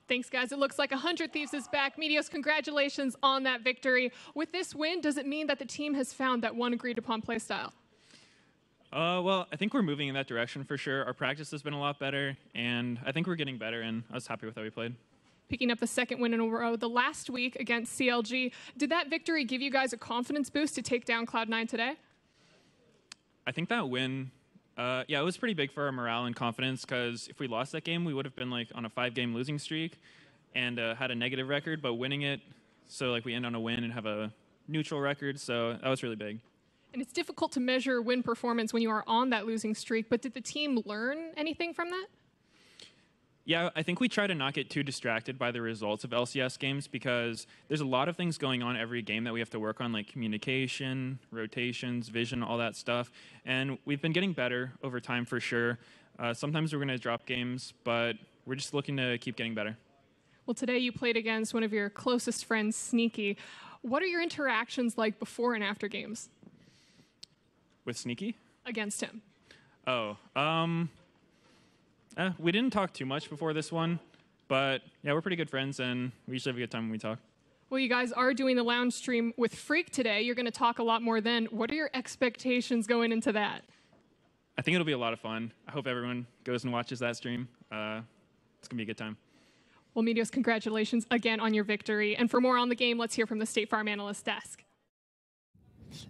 Thanks, guys. It looks like 100 Thieves is back. Meteos, congratulations on that victory. With this win, does it mean that the team has found that one agreed-upon playstyle? Well, I think we're moving in that direction for sure. Our practice has been a lot better, and I think we're getting better, and I was happy with how we played. Picking up the second win in a row the last week against CLG. Did that victory give you guys a confidence boost to take down Cloud9 today? I think that win, yeah, it was pretty big for our morale and confidence, because if we lost that game, we would have been like on a 5-game losing streak and had a negative record, but winning it, so like we end on a win and have a neutral record, so that was really big. And it's difficult to measure win performance when you are on that losing streak, but did the team learn anything from that? Yeah, I think we try to not get too distracted by the results of LCS games, because there's a lot of things going on every game that we have to work on, like communication, rotations, vision, all that stuff. And we've been getting better over time for sure. Sometimes we're going to drop games, but we're just looking to keep getting better. Well, today you played against one of your closest friends, Sneaky. What are your interactions like before and after games? With Sneaky? Against him. Oh, we didn't talk too much before this one, but yeah, we're pretty good friends, and we usually have a good time when we talk. Well, you guys are doing the lounge stream with Freak today. You're going to talk a lot more then. What are your expectations going into that? I think it'll be a lot of fun. I hope everyone goes and watches that stream. It's going to be a good time. Well, Meteos, congratulations again on your victory. And for more on the game, let's hear from the State Farm Analyst Desk.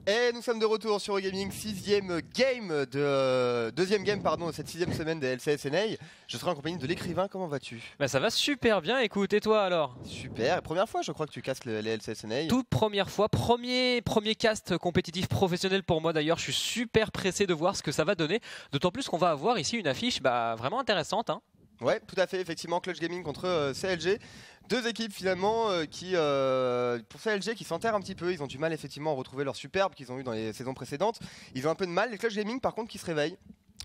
Et nous sommes de retour sur Eurogaming, deuxième game pardon, de cette 6e semaine des LCS/NA. Je serai en compagnie de l'écrivain, comment vas-tu? Bah ça va super bien, écoute, et toi alors? Super, et première fois je crois que tu castes les LCS/NA. Toute première fois, premier cast compétitif professionnel pour moi d'ailleurs, je suis super pressé de voir ce que ça va donner, d'autant plus qu'on va avoir ici une affiche vraiment intéressante. Hein. Ouais, tout à fait, effectivement, Clutch Gaming contre CLG. Deux équipes finalement qui, pour CLG, qui s'enterrent un petit peu. Ils ont du mal effectivement à retrouver leur superbe qu'ils ont eu dans les saisons précédentes. Ils ont un peu de mal. Les Clutch Gaming par contre qui se réveillent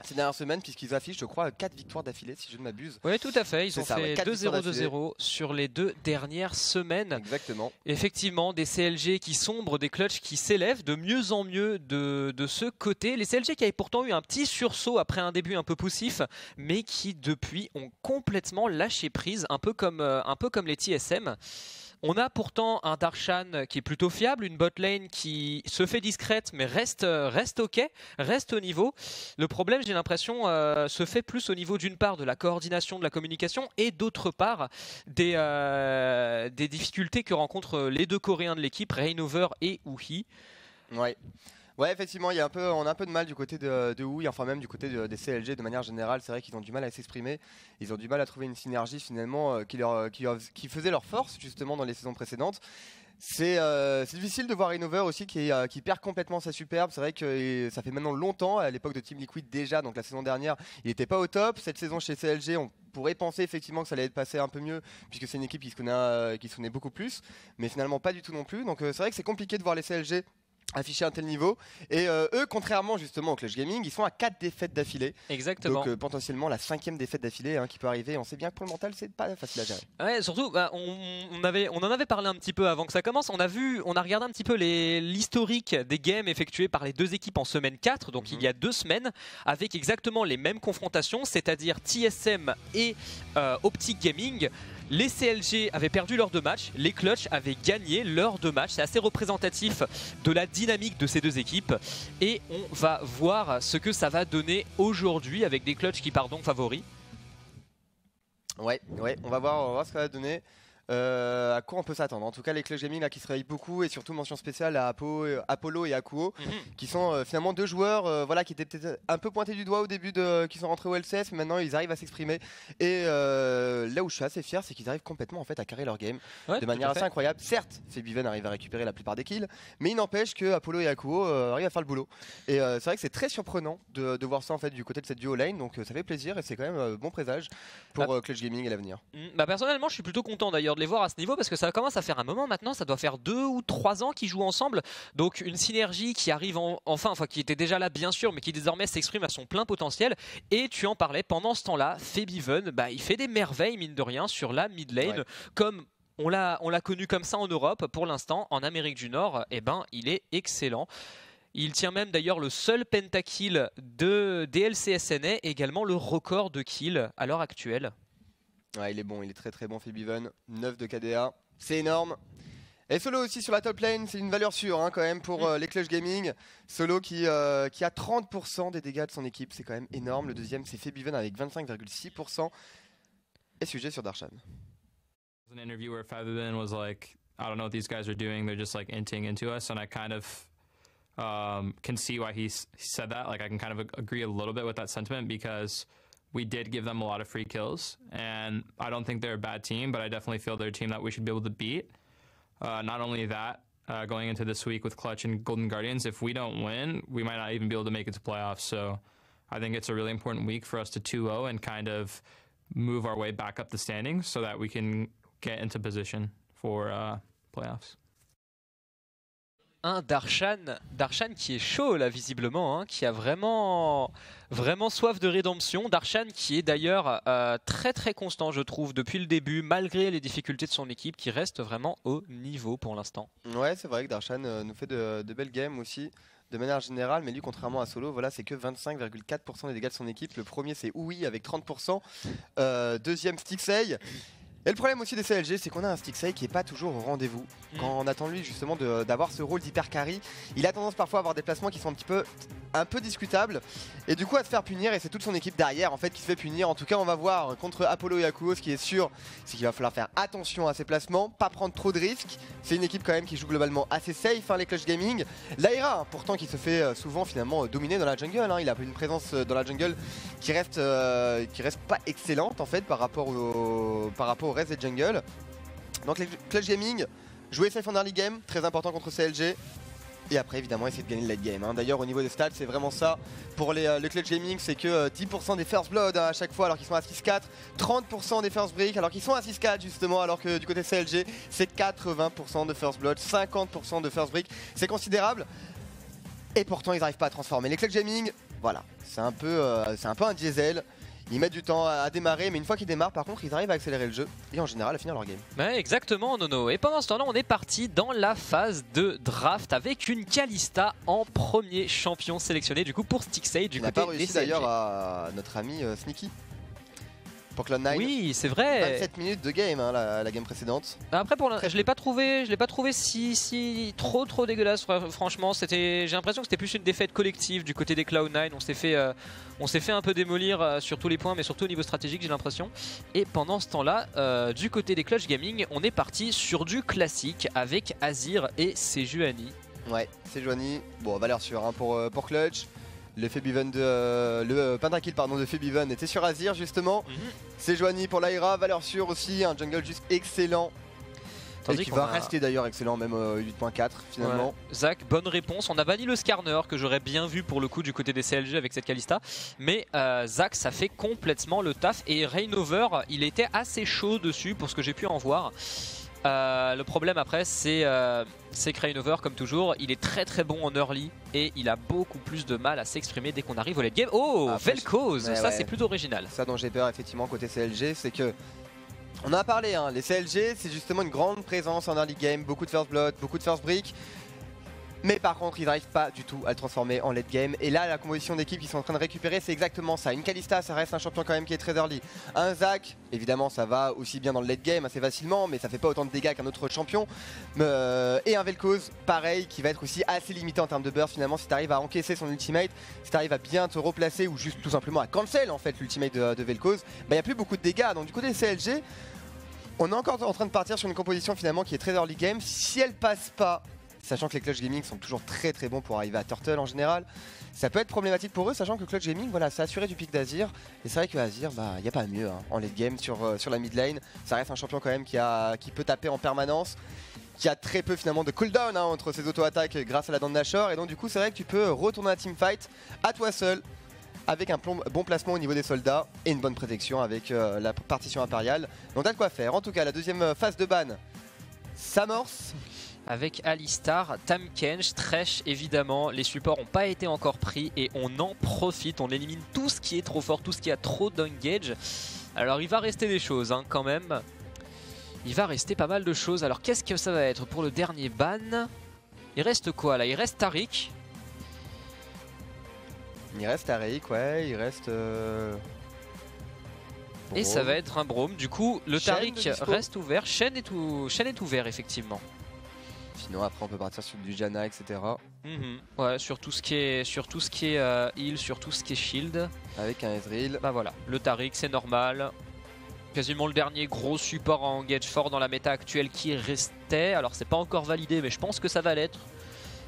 ces dernières semaines puisqu'ils affichent je crois 4 victoires d'affilée si je ne m'abuse. Oui tout à fait, ils ont fait 2-0-2-0 sur les 2 dernières semaines. Exactement. Effectivement des CLG qui sombrent, des Clutch qui s'élèvent de mieux en mieux de ce côté. Les CLG qui avaient pourtant eu un petit sursaut après un début un peu poussif mais qui depuis ont complètement lâché prise, un peu comme les TSM. On a pourtant un Darshan qui est plutôt fiable, une botlane qui se fait discrète mais reste ok, reste au niveau. Le problème, j'ai l'impression, se fait plus au niveau d'une part de la coordination, de la communication et d'autre part des difficultés que rencontrent les deux Coréens de l'équipe, Reignover et Uhi. Ouais. Ouais, effectivement, on a un peu de mal du côté de Uhi, enfin même du côté des CLG de manière générale. C'est vrai qu'ils ont du mal à s'exprimer. Ils ont du mal à trouver une synergie finalement qui faisait leur force justement dans les saisons précédentes. C'est difficile de voir Reignover aussi qui perd complètement sa superbe. C'est vrai que ça fait maintenant longtemps, à l'époque de Team Liquid déjà, donc la saison dernière, il n'était pas au top. Cette saison chez CLG, on pourrait penser effectivement que ça allait être passé un peu mieux puisque c'est une équipe qui se connaît beaucoup plus, mais finalement pas du tout non plus. Donc c'est vrai que c'est compliqué de voir les CLG afficher un tel niveau et eux contrairement justement au Clutch Gaming ils sont à 4 défaites d'affilée. Exactement. Donc potentiellement la 5e défaite d'affilée qui peut arriver. On sait bien que pour le mental c'est pas facile à gérer. Ouais, surtout on en avait parlé un petit peu avant que ça commence. On a regardé un petit peu l'historique des games effectués par les deux équipes en semaine 4, donc il y a 2 semaines, avec exactement les mêmes confrontations, c'est-à-dire TSM et Optic Gaming. Les CLG avaient perdu leurs 2 matchs, les Clutch avaient gagné leurs 2 matchs. C'est assez représentatif de la dynamique de ces deux équipes. Et on va voir ce que ça va donner aujourd'hui avec des Clutch qui partent donc favoris. Ouais, on va voir ce que ça va donner. À quoi on peut s'attendre? En tout cas les Clutch Gaming là, qui se réveillent beaucoup et surtout mention spéciale à Apollo et Akuo qui sont finalement 2 joueurs qui étaient peut-être un peu pointés du doigt au début qui sont rentrés au LCS mais maintenant ils arrivent à s'exprimer et là où je suis assez fier c'est qu'ils arrivent complètement en fait à carrer leur game de manière assez incroyable. Certes Febiven arrive à récupérer la plupart des kills mais il n'empêche que Apollo et Akuo arrivent à faire le boulot et c'est vrai que c'est très surprenant de voir ça en fait du côté de cette duo lane, donc ça fait plaisir et c'est quand même bon présage pour Clutch Gaming et l'avenir. Personnellement je suis plutôt content d'ailleurs de les voir à ce niveau parce que ça commence à faire un moment maintenant, ça doit faire 2 ou 3 ans qu'ils jouent ensemble, donc une synergie qui arrive enfin qui était déjà là bien sûr mais qui désormais s'exprime à son plein potentiel. Et tu en parlais, pendant ce temps-là Febiven il fait des merveilles mine de rien sur la mid lane, comme on l'a connu comme ça en Europe. Pour l'instant en Amérique du Nord il est excellent. Il tient même d'ailleurs le seul pentakill de DLCSNA, également le record de kills à l'heure actuelle. Ouais, il est bon, il est très très bon Febiven. 9 de KDA, c'est énorme. Et Solo aussi sur la top lane, c'est une valeur sûre quand même pour les Clutch Gaming. Solo qui a 30% des dégâts de son équipe, c'est quand même énorme. Le deuxième c'est Febiven avec 25,6%. Et sujet sur Darshan. An interview where Febiven was like, I don't know what these guys are doing, they're just like inting into us, and I kind of can see why he said that. Like I can kind of agree a little bit with that sentiment because we did give them a lot of free kills, and I don't think they're a bad team, but I definitely feel they're a team that we should be able to beat. Not only that, going into this week with Clutch and Golden Guardians, if we don't win, we might not even be able to make it to playoffs. So I think it's a really important week for us to 2-0 and kind of move our way back up the standings so that we can get into position for playoffs. Un Darshan qui est chaud là visiblement, qui a vraiment soif de rédemption. Darshan qui est d'ailleurs très très constant je trouve depuis le début, malgré les difficultés de son équipe, qui reste vraiment au niveau pour l'instant. Ouais, c'est vrai que Darshan nous fait de belles games aussi de manière générale, mais lui contrairement à Solo, voilà, c'est que 25,4% des dégâts de son équipe. Le premier c'est Oui avec 30%, deuxième Stixey. Et le problème aussi des CLG, c'est qu'on a un Stixey qui n'est pas toujours au rendez-vous. Quand on attend lui justement d'avoir ce rôle d'hyper carry, il a tendance parfois à avoir des placements qui sont un peu discutables, et du coup à se faire punir, et c'est toute son équipe derrière en fait qui se fait punir. En tout cas on va voir contre Apollo et Akuo, ce qui est sûr c'est qu'il va falloir faire attention à ses placements, pas prendre trop de risques. C'est une équipe quand même qui joue globalement assez safe, les Clutch Gaming. L'Aira pourtant qui se fait souvent finalement dominer dans la jungle, il a une présence dans la jungle qui reste pas excellente en fait par rapport au reste des jungle. Donc les Clutch Gaming, jouer safe en early game, très important contre CLG. Et après évidemment essayer de gagner le late game. D'ailleurs au niveau des stats c'est vraiment ça pour le Clutch Gaming, c'est que 10% des first blood à chaque fois alors qu'ils sont à 6-4, 30% des first break alors qu'ils sont à 6-4 justement, alors que du côté CLG c'est 80% de first blood, 50% de first break, c'est considérable. Et pourtant ils n'arrivent pas à transformer. Les Clutch Gaming, voilà, c'est un peu un diesel. Ils mettent du temps à démarrer, mais une fois qu'ils démarrent, par contre, ils arrivent à accélérer le jeu et en général à finir leur game. Ouais, exactement, Nono. Et pendant ce temps-là, on est parti dans la phase de draft avec une Kalista en premier champion sélectionné du coup pour Stixey du côté des CLG. On n'a pas réussi d'ailleurs à notre ami Sneaky pour Cloud9. Oui, c'est vrai. 27 minutes de game la game précédente. Après je l'ai pas trouvé si trop dégueulasse franchement. J'ai l'impression que c'était plus une défaite collective du côté des Cloud9. On s'est fait un peu démolir sur tous les points, mais surtout au niveau stratégique j'ai l'impression. Et pendant ce temps-là, du côté des Clutch Gaming, on est parti sur du classique avec Azir et Sejuani. Ouais, Sejuani, bon valeur sûre pour Clutch. Le pentakill de Febiven était sur Azir justement. Sejuani pour l'Aira, valeur sûre aussi, un jungle juste excellent. Et qui va rester d'ailleurs excellent, même 8.4 finalement. Ouais. Zach, bonne réponse. On a banni le Skarner que j'aurais bien vu pour le coup du côté des CLG avec cette Kalista. Mais Zach, ça fait complètement le taf. Et Reignover, il était assez chaud dessus pour ce que j'ai pu en voir. Le problème après c'est que Reignover comme toujours il est très bon en early et il a beaucoup plus de mal à s'exprimer dès qu'on arrive au late game. Oh, Vel'Koz, ça c'est plutôt original. Ça dont j'ai peur effectivement côté CLG, c'est que on en a parlé, les CLG c'est justement une grande présence en early game, beaucoup de first blood, beaucoup de first break. Mais par contre ils n'arrivent pas du tout à le transformer en late game. Et là la composition d'équipe qu'ils sont en train de récupérer c'est exactement ça. Une Kalista ça reste un champion quand même qui est très early. Un Zac évidemment ça va aussi bien dans le late game assez facilement, mais ça fait pas autant de dégâts qu'un autre champion. Et un Vel'Koz pareil qui va être aussi assez limité en termes de burst finalement. Si tu arrives à encaisser son ultimate, si tu arrives à bien te replacer ou juste tout simplement à cancel en fait l'ultimate de Vel'Koz, il n'y a plus beaucoup de dégâts. Donc du côté CLG on est encore en train de partir sur une composition finalement qui est très early game. Si elle passe pas, sachant que les Clutch Gaming sont toujours très bons pour arriver à Turtle en général, ça peut être problématique pour eux, sachant que Clutch Gaming, voilà, ça a assuré du pick d'Azir. Et c'est vrai que Azir, il n'y a pas mieux en late game sur la mid lane. Ça reste un champion quand même qui peut taper en permanence, qui a très peu finalement de cooldown entre ses auto-attaques grâce à la dent de Nashor. Et donc du coup c'est vrai que tu peux retourner la teamfight à toi seul, avec un bon placement au niveau des soldats et une bonne protection avec la partition impériale. Donc t'as de quoi faire. En tout cas la deuxième phase de ban s'amorce. Avec Alistar, Tahm-Kench, Thresh évidemment, les supports n'ont pas été encore pris et on en profite, on élimine tout ce qui est trop fort, tout ce qui a trop d'engage. Alors il va rester des choses quand même, il va rester pas mal de choses. Alors qu'est-ce que ça va être pour le dernier ban? Il reste quoi là? Il reste Taric Il reste Areik, ouais, il reste... Et ça va être un Braum. Du coup, le Shen Taric de dispo. reste ouvert. Shen est ouvert, effectivement. Sinon, après, on peut partir sur du Janna, etc. Ouais, sur tout ce qui est, heal, sur tout ce qui est shield. Avec un Ezreal. Bah voilà, le Taric, c'est normal. Quasiment le dernier gros support en engage fort dans la méta actuelle qui restait. Alors, c'est pas encore validé, mais je pense que ça va l'être.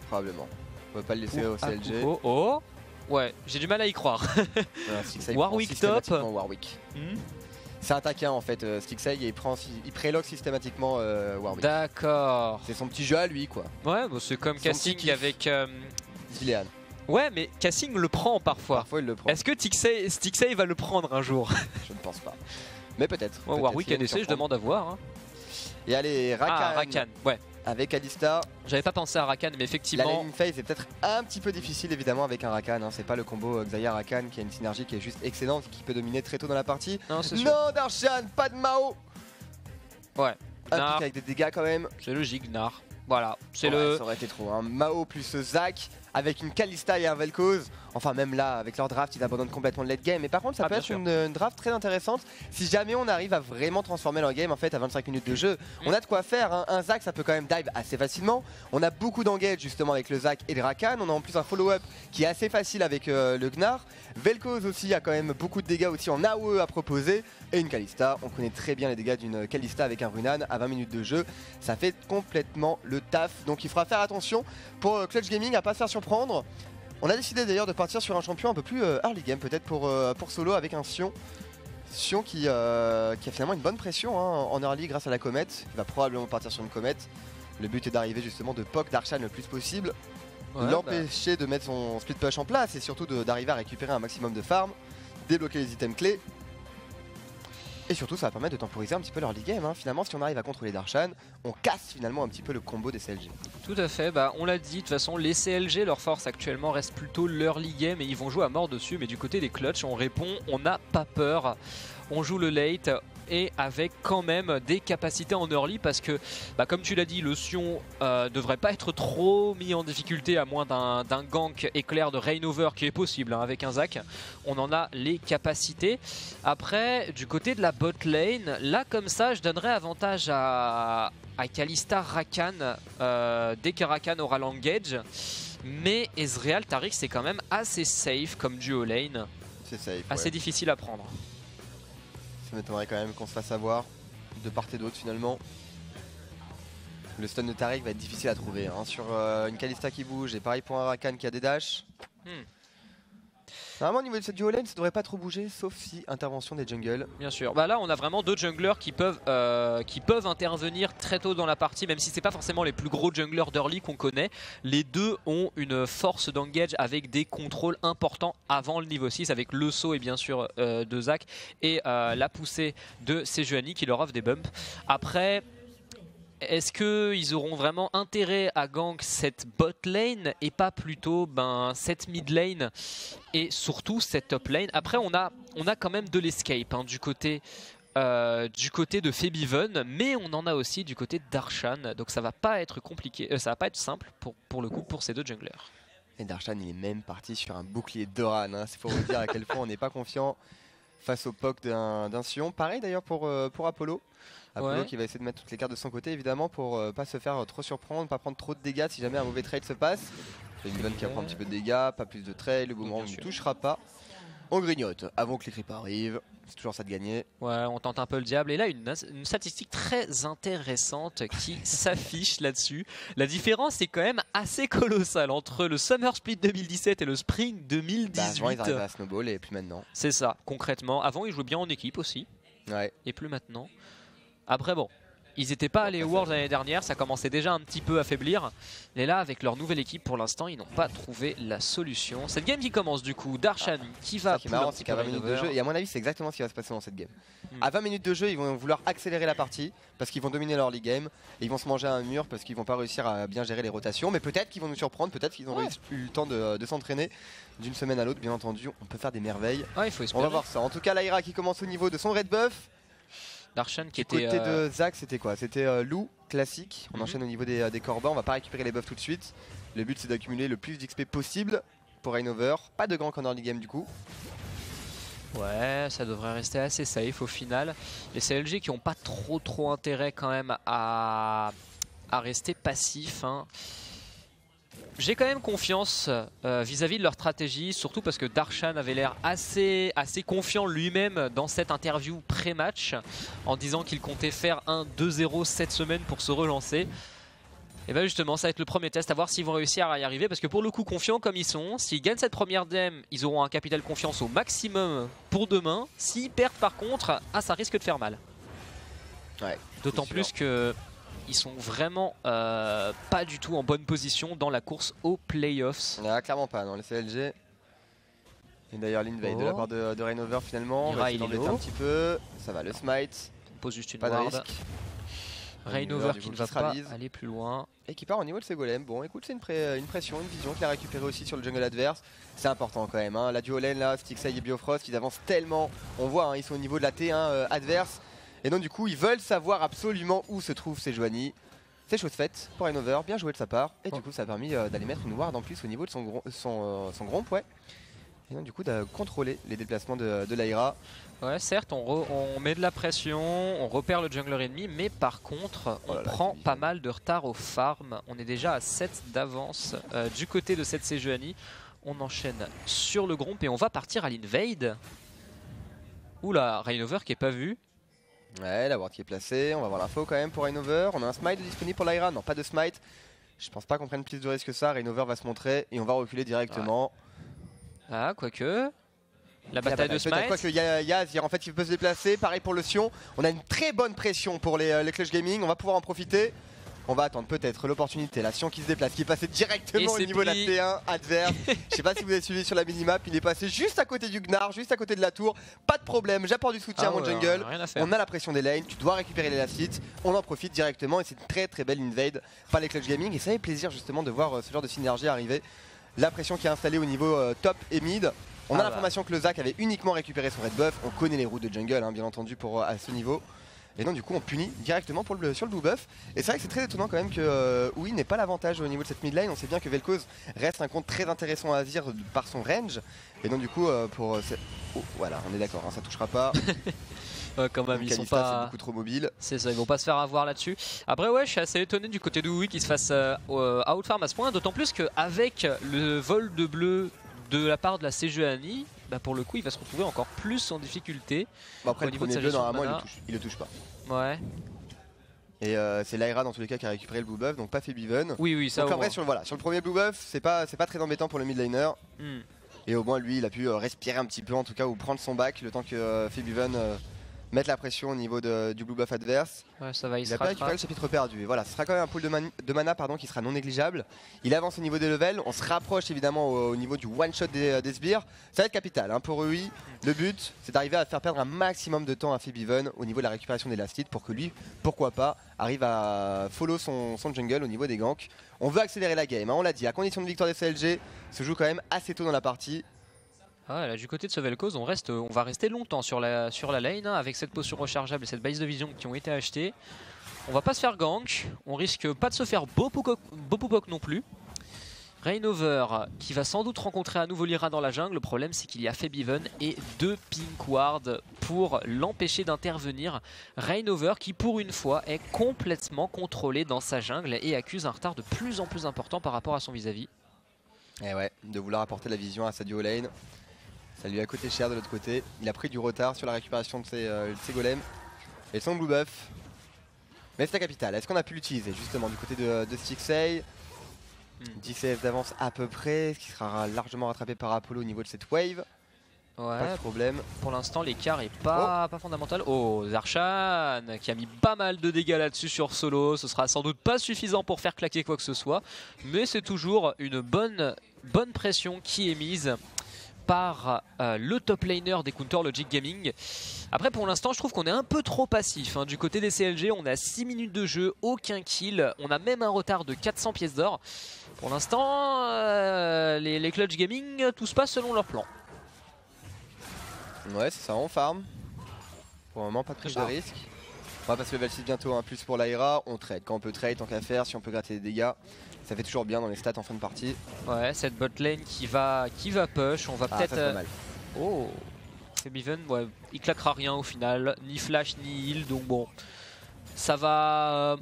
Probablement. On va pas le laisser au CLG. Akuko. Oh ouais, j'ai du mal à y croire. Voilà, Stixxay Warwick prend systématiquement top. Warwick. C'est un taquin en fait, Stixxay, il prélogue systématiquement Warwick. D'accord. C'est son petit jeu à lui quoi. Ouais, bah, c'est comme Son Cassing petit kiff. avec... Zilean. Ouais, mais Cassing le prend parfois. Parfois il le prend. Est-ce que Stixxay va le prendre un jour? Je ne pense pas. Mais peut-être. Ouais, peut-être, Warwick il va nous ADC, je surprendre. demande à voir. Hein. Et allez, Rakan, Ah, Rakan, ouais. avec Alistar. J'avais pas pensé à Rakan, mais La effectivement... laning phase est peut-être un petit peu difficile évidemment avec un Rakan. Hein. C'est pas le combo Xayah-Rakan qui a une synergie qui est juste excellente, qui peut dominer très tôt dans la partie. Non, c'est sûr. Non, Darshan, pas de Mao. Ouais. Un Gnar, pic avec des dégâts quand même. c'est logique, Gnar. Voilà, c'est Ouais, le... Ça aurait été trop. Hein. Mao plus Zac avec une Kalista et un Vel'Koz. Enfin, même là, avec leur draft, ils abandonnent complètement le late game. Mais par contre, ça peut bien être sûr. une draft très intéressante si jamais on arrive à vraiment transformer leur game en fait à 25 minutes de jeu. On a de quoi faire. Hein. Un Zac, ça peut quand même dive assez facilement. On a beaucoup d'engage justement avec le Zac et le Rakan. On a en plus un follow-up qui est assez facile avec le Gnar. Vel'Koz aussi a quand même beaucoup de dégâts aussi en AOE à proposer. Et une Kalista. On connaît très bien les dégâts d'une Kalista avec un Runan à 20 minutes de jeu. Ça fait complètement le taf. Donc il faudra faire attention pour Clutch Gaming à pas se faire surprendre. On a décidé d'ailleurs de partir sur un champion un peu plus early game peut-être pour solo avec un Sion. Sion qui a finalement une bonne pression hein, en early grâce à la comète. Il va probablement partir sur une comète. Le but est d'arriver justement de poke Darshan le plus possible. Ouais, L'empêcher de mettre son split push en place et surtout d'arriver à récupérer un maximum de farm. Débloquer les items clés. Et surtout ça va permettre de temporiser un petit peu leur league game. Hein. Finalement si on arrive à contrôler Darshan, on casse finalement un petit peu le combo des CLG. Tout à fait, bah, on l'a dit, de toute façon les CLG, leur force actuellement reste plutôt l'early game et ils vont jouer à mort dessus, mais du côté des clutch on répond, on n'a pas peur, on joue le late et avec quand même des capacités en early parce que bah, comme tu l'as dit, le Sion devrait pas être trop mis en difficulté à moins d'un gank éclair de Rainover qui est possible hein, avec un Zac, on en a les capacités. Après du côté de la bot lane, là comme ça je donnerais avantage à Kalista Rakan dès que Rakan aura l'engage, mais Ezreal Taric c'est quand même assez safe comme duo lane, C'est safe. assez Ouais. difficile à prendre. Ça m'étonnerait quand même qu'on se fasse avoir de part et d'autre finalement. Le stun de Taric va être difficile à trouver hein, sur une Kalista qui bouge et pareil pour un Rakan qui a des dashs. Normalement au niveau de cette duo lane ça devrait pas trop bouger sauf si intervention des jungles. Bien sûr. Bah là on a vraiment deux junglers qui peuvent intervenir très tôt dans la partie, même si c'est pas forcément les plus gros junglers d'early qu'on connaît. Les deux ont une force d'engage avec des contrôles importants avant le niveau 6 avec le saut et bien sûr de Zac et la poussée de Sejuani qui leur offre des bumps. Après, est-ce qu'ils auront vraiment intérêt à gank cette bot lane et pas plutôt cette mid lane et surtout cette top lane? Après on a quand même de l'escape hein, du côté de Febiven, mais on en a aussi du côté de Darshan, donc ça va pas être compliqué, ça va pas être simple pour le coup pour ces deux junglers. Et Darshan il est même parti sur un bouclier d'Oran. Hein. C'est pour vous dire à quel point on n'est pas confiant face au POC d'un Sion. Pareil d'ailleurs pour Apollo. Apollo Ouais. qui va essayer de mettre toutes les cartes de son côté évidemment pour pas se faire trop surprendre, pas prendre trop de dégâts si jamais un mauvais trade se passe. C'est une qui prend un petit peu de dégâts, pas plus de trade, le boomerang ne touchera pas. On grignote avant que les creeps arrivent, c'est toujours ça de gagner. Ouais, on tente un peu le diable et là une statistique très intéressante qui s'affiche là-dessus. La différence est quand même assez colossale entre le Summer Split 2017 et le Spring 2018. Bah, avant ils arrivaient à snowball et plus maintenant. C'est ça, concrètement. Avant ils jouaient bien en équipe aussi. Ouais. Et plus maintenant. Après bon, ils n'étaient pas allés aux Worlds l'année dernière, ça commençait déjà un petit peu à faiblir. Et là avec leur nouvelle équipe pour l'instant ils n'ont pas trouvé la solution. Cette game qui commence du coup, Darshan qui va Ce qui est pull un marrant petit c'est qu'à peu 20 minutes de Rainover. jeu, et à mon avis c'est exactement ce qui va se passer dans cette game. À 20 minutes de jeu ils vont vouloir accélérer la partie parce qu'ils vont dominer leur league game et ils vont se manger un mur parce qu'ils vont pas réussir à bien gérer les rotations, mais peut-être qu'ils vont nous surprendre, peut-être qu'ils ont eu le temps de s'entraîner d'une semaine à l'autre, bien entendu on peut faire des merveilles. Ouais, il faut On espérer. va voir ça. En tout cas Lyra qui commence au niveau de son red buff. Darshan qui Du était côté de Zac c'était quoi? C'était loup classique. On Mhm. enchaîne au niveau des corbins, on va pas récupérer les buffs tout de suite. Le but c'est d'accumuler le plus d'XP possible. pour Reignover. Pas de gank en early game du coup. Ouais, ça devrait rester assez safe au final. Les CLG qui n'ont pas trop intérêt quand même à rester passifs. Hein. J'ai quand même confiance vis-à-vis de leur stratégie, surtout parce que Darshan avait l'air assez confiant lui-même dans cette interview pré-match, en disant qu'il comptait faire un 2-0 cette semaine pour se relancer. Et bien justement, ça va être le premier test, à voir s'ils vont réussir à y arriver, parce que pour le coup, confiants comme ils sont, s'ils gagnent cette première dème, ils auront un capital confiance au maximum pour demain. S'ils perdent par contre, ça risque de faire mal. Ouais, d'autant plus que ils sont vraiment pas du tout en bonne position dans la course aux playoffs. Clairement pas dans les CLG. Et d'ailleurs l'invade de la part de Reignover finalement. On va essayer d'embêter un petit peu. Ça va, le smite. On pose juste une pas de ward. risque. Reignover qui ne va pas aller plus loin. Et qui part au niveau de ses golems. Bon écoute, c'est une pression, une vision qu'il a récupérée aussi sur le jungle adverse. C'est important quand même. Hein. La duo lane là, Stixey et Biofrost, ils avancent tellement. On voit, hein, ils sont au niveau de la T1 adverse. Et donc du coup, ils veulent savoir absolument où se trouve Sejuani. C'est chose faite pour Reignover, bien joué de sa part. Et du coup, ça a permis d'aller mettre une ward en plus au niveau de son gromp, ouais. Et donc du coup, de contrôler les déplacements de Lyra. Ouais, certes, on met de la pression, on repère le jungler ennemi, mais par contre, on prend pas mal de retard au farm. On est déjà à 7 d'avance du côté de cette Sejuani. On enchaîne sur le gromp et on va partir à l'invade. Oula, Reignover qui est pas vu. Ouais, la ward qui est placée, on va voir l'info quand même pour Reignover. On a un smite disponible pour Lyra, non pas de smite. Je pense pas qu'on prenne plus de risque que ça, Reignover va se montrer et on va reculer directement. Ouais. Ah, quoique... La bataille de smite. Quoique Yaz, en fait il peut se déplacer, pareil pour le Sion. On a une très bonne pression pour les Clutch Gaming, on va pouvoir en profiter. On va attendre peut-être l'opportunité, la Sion qui se déplace, qui est passé directement au niveau de la T1 adverse. Je sais pas si vous avez suivi sur la minimap, il est passé juste à côté du Gnar, juste à côté de la tour. Pas de problème, j'apporte du soutien à mon jungle. On a la pression des lanes, tu dois récupérer les last-hits. On en profite directement et c'est une très belle invade par les Clutch Gaming. Et ça fait plaisir justement de voir ce genre de synergie arriver. La pression qui est installée au niveau top et mid. On a l'information que le Zac avait uniquement récupéré son red buff. On connaît les routes de jungle, hein, bien entendu, à ce niveau. Et donc du coup on punit directement sur le blue buff. Et c'est vrai que c'est très étonnant quand même que oui n'ait pas l'avantage au niveau de cette mid lane. On sait bien que Vel'Koz reste un compte très intéressant à Azir par son range. Et donc du coup voilà, on est d'accord, hein, ça touchera pas. Quand même, ils sont pas beaucoup trop mobiles. C'est ça, ils vont pas se faire avoir là-dessus. Après ouais, je suis assez étonné du côté de Wii qui se fasse outfarm à ce point, d'autant plus qu'avec le vol de bleu de la part de la Sejuani, bah pour le coup il va se retrouver encore plus en difficulté. Bon, après au niveau de sa bleu, normalement il le touche pas. Ouais. Et c'est Lyra dans tous les cas qui a récupéré le blue buff, donc pas Phoebeven. Oui, ça. Donc en vrai sur le premier blue buff, c'est pas très embêtant pour le mid laner. Et au moins lui il a pu respirer un petit peu en tout cas, ou prendre son back le temps que Phoebeven mettre la pression au niveau du blue buff adverse. Ouais, ça va, il a pas récupéré le chapitre perdu. Et voilà, ce sera quand même un pool de mana qui sera non négligeable. Il avance au niveau des levels, on se rapproche évidemment au niveau du one shot des sbires. Ça va être capital hein, pour lui. Le but c'est d'arriver à faire perdre un maximum de temps à Phoebeven au niveau de la récupération des last hits pour que lui, pourquoi pas, arrive à follow son jungle au niveau des ganks. On veut accélérer la game, hein, on l'a dit, la condition de victoire des CLG se joue quand même assez tôt dans la partie. Ah, là, du côté de ce Vel'Koz, on va rester longtemps sur la lane hein, avec cette potion rechargeable et cette base de vision qui ont été achetées. On va pas se faire gank, on risque pas de se faire Bopupok non plus. Reignover qui va sans doute rencontrer à nouveau Lyra dans la jungle. Le problème c'est qu'il y a Phoebeven et 2 pink wards pour l'empêcher d'intervenir. Reignover qui pour une fois est complètement contrôlé dans sa jungle et accuse un retard de plus en plus important par rapport à son vis-à-vis. Et ouais, de vouloir apporter la vision à sa duo lane. Ça lui a coûté cher de l'autre côté. Il a pris du retard sur la récupération de ses golems. Et son blue buff. Mais c'est la capitale. Est-ce qu'on a pu l'utiliser justement du côté de Stixey 10 CF d'avance à peu près, ce qui sera largement rattrapé par Apollo au niveau de cette wave. Ouais, pas de problème. Pour l'instant l'écart est pas fondamental. Oh, Darshan qui a mis pas mal de dégâts là-dessus sur solo. Ce sera sans doute pas suffisant pour faire claquer quoi que ce soit. Mais c'est toujours une bonne pression qui est mise par le top laner des Counter Logic Gaming. Après pour l'instant je trouve qu'on est un peu trop passif hein. Du côté des CLG on a 6 minutes de jeu, aucun kill. On a même un retard de 400 pièces d'or. Pour l'instant les Clutch Gaming tout se passe selon leur plan. Ouais c'est ça, on farm. Pour le moment pas de prise de risque. On va passer level 6 bientôt, un plus pour l'Aira, on trade. Quand on peut trade, tant qu'à faire, si on peut gratter des dégâts, ça fait toujours bien dans les stats en fin de partie. Ouais, cette bot lane qui va push, on va peut-être... Ça c'est pas mal. Oh, Febiven, ouais, il claquera rien au final, ni flash ni heal, donc bon, ça va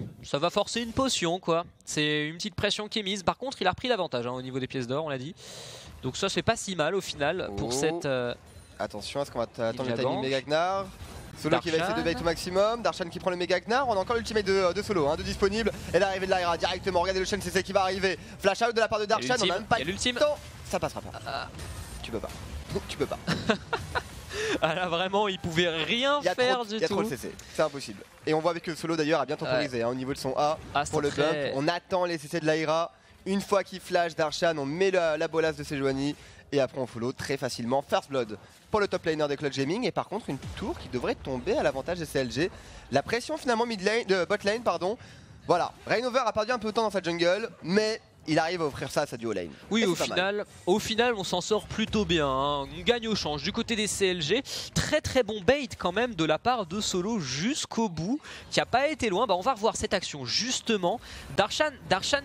forcer une potion quoi. C'est une petite pression qui est mise. Par contre, il a repris l'avantage au niveau des pièces d'or, on l'a dit. Donc ça c'est pas si mal au final pour cette... Attention, est-ce qu'on va attendre le Gank. timing méga Gnar? Solo qui va essayer de bait au maximum, Darshan qui prend le méga Gnar, on a encore l'ultimate de Solo, de disponible, et l'arrivée de l'Aira directement, regardez le chaîne CC qui va arriver, flash out de la part de Darshan, on a même pas l'ultime. Ça passera pas, tu peux pas, tu peux pas. Ah là vraiment il pouvait rien faire du tout. Il y a trop le CC, c'est impossible. Et on voit avec que Solo d'ailleurs a bien temporisé au niveau de son A pour le bump, on attend les CC de l'Aira, une fois qu'il flash Darshan, on met la bolasse de Sejuani, et après on follow très facilement First Blood pour le top laner des Clutch Gaming, et par contre une tour qui devrait tomber à l'avantage des CLG. La pression finalement bot lane pardon. Voilà, Reignover a perdu un peu de temps dans sa jungle, mais il arrive à offrir ça à sa duo lane. Oui, au final on s'en sort plutôt bien, hein. On gagne au change du côté des CLG. Très bon bait quand même de la part de Solo jusqu'au bout, qui a pas été loin. On va revoir cette action justement. Darshan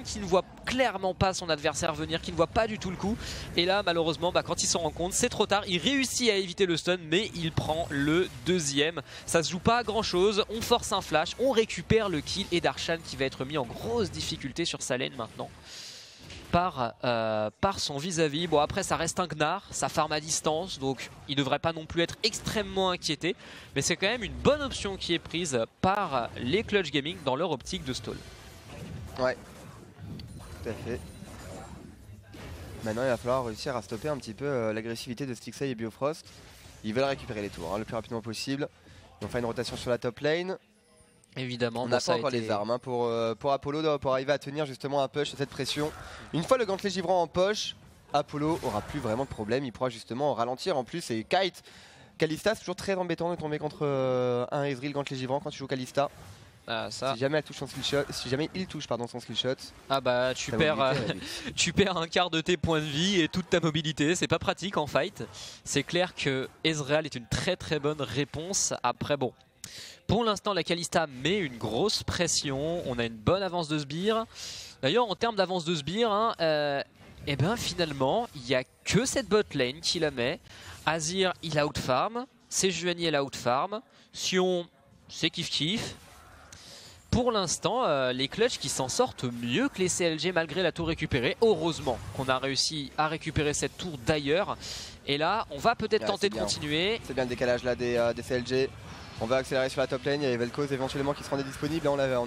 qui ne voit clairement pas son adversaire venir, qui ne voit pas du tout le coup. Et là malheureusement quand il s'en rend compte c'est trop tard. Il réussit à éviter le stun mais il prend le deuxième. Ça se joue pas à grand chose, on force un flash, on récupère le kill et Darshan qui va être mis en grosse difficulté sur sa lane maintenant. Par son vis-à-vis. Bon après ça reste un Gnar, ça farm à distance, donc il devrait pas non plus être extrêmement inquiété, mais c'est quand même une bonne option qui est prise par les Clutch Gaming dans leur optique de stall. Ouais, tout à fait. Maintenant il va falloir réussir à stopper un petit peu l'agressivité de Stixxay et Biofrost. Ils veulent récupérer les tours le plus rapidement possible. Ils vont faire une rotation sur la top lane. Évidemment, on n'a pas encore les armes pour Apollo pour arriver à tenir justement un push cette pression. Une fois le gantelet givrant en poche, Apollo aura plus vraiment de problème, il pourra justement ralentir en plus. Et Kite, Kalista, c'est toujours très embêtant de tomber contre un Ezreal gantelet givrant quand tu joues Kalista. Si jamais elle touche son skill shot, si jamais il touche son skill shot, tu perds un quart de tes points de vie et toute ta mobilité, c'est pas pratique en fight. C'est clair que Ezreal est une très bonne réponse. Après bon, pour l'instant la Kalista met une grosse pression, on a une bonne avance de sbire. D'ailleurs en termes d'avance de sbire, et ben finalement il n'y a que cette bot lane qui la met. Azir il outfarm, Sejuani elle outfarm, Sion c'est kiff. Pour l'instant, les Clutch qui s'en sortent mieux que les CLG malgré la tour récupérée. Heureusement qu'on a réussi à récupérer cette tour d'ailleurs. Et là, on va peut-être tenter de continuer. C'est bien le décalage là des CLG. On va accélérer sur la top lane. Il y a Vel'Koz éventuellement qui se rendait disponible. Là,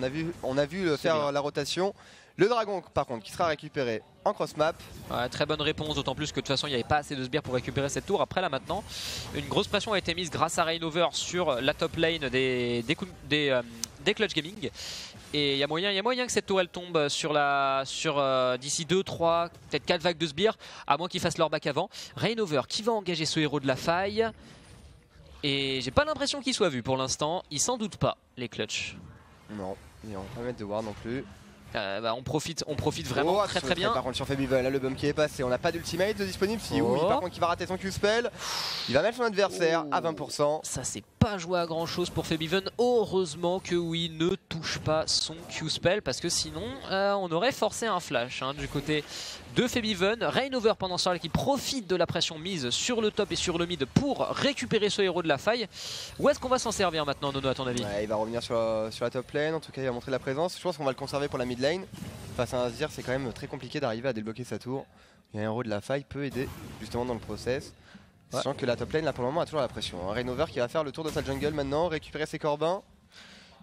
on a vu faire la rotation. Le dragon par contre qui sera récupéré en cross map. Ouais, très bonne réponse, d'autant plus que de toute façon il n'y avait pas assez de sbires pour récupérer cette tour. Après là maintenant, une grosse pression a été mise grâce à Reignover sur la top lane des Clutch Gaming. Et il y a moyen que cette tour elle tombe sur d'ici 2, 3, peut-être 4 vagues de sbires, à moins qu'ils fassent leur back avant. Reignover qui va engager ce héros de la faille. Et j'ai pas l'impression qu'il soit vu pour l'instant, ils s'en doutent pas les Clutch. Non, et on va pas mettre de ward non plus. On profite vraiment très bien. Par contre sur Febiven, là le bump qui est passé, on n'a pas d'ultimate disponible. Si oui, par contre qui va rater son Q-spell, il va mettre son adversaire à 20%. Ça c'est pas joué à grand chose pour Febiven. Heureusement que oui ne touche pas son Q-spell, parce que sinon on aurait forcé un flash du côté de Febiven. Reignover pendant ce temps qui profite de la pression mise sur le top et sur le mid pour récupérer ce héros de la faille. Où est-ce qu'on va s'en servir maintenant, Nono, à ton avis? Il va revenir sur la top lane, en tout cas il va montrer la présence. Je pense qu'on va le conserver pour la mid lane. Face à un Azir, c'est quand même très compliqué d'arriver à débloquer sa tour. Et un héros de la faille peut aider justement dans le process. Sachant que la top lane là pour le moment a toujours la pression. Reignover qui va faire le tour de sa jungle maintenant, récupérer ses corbins.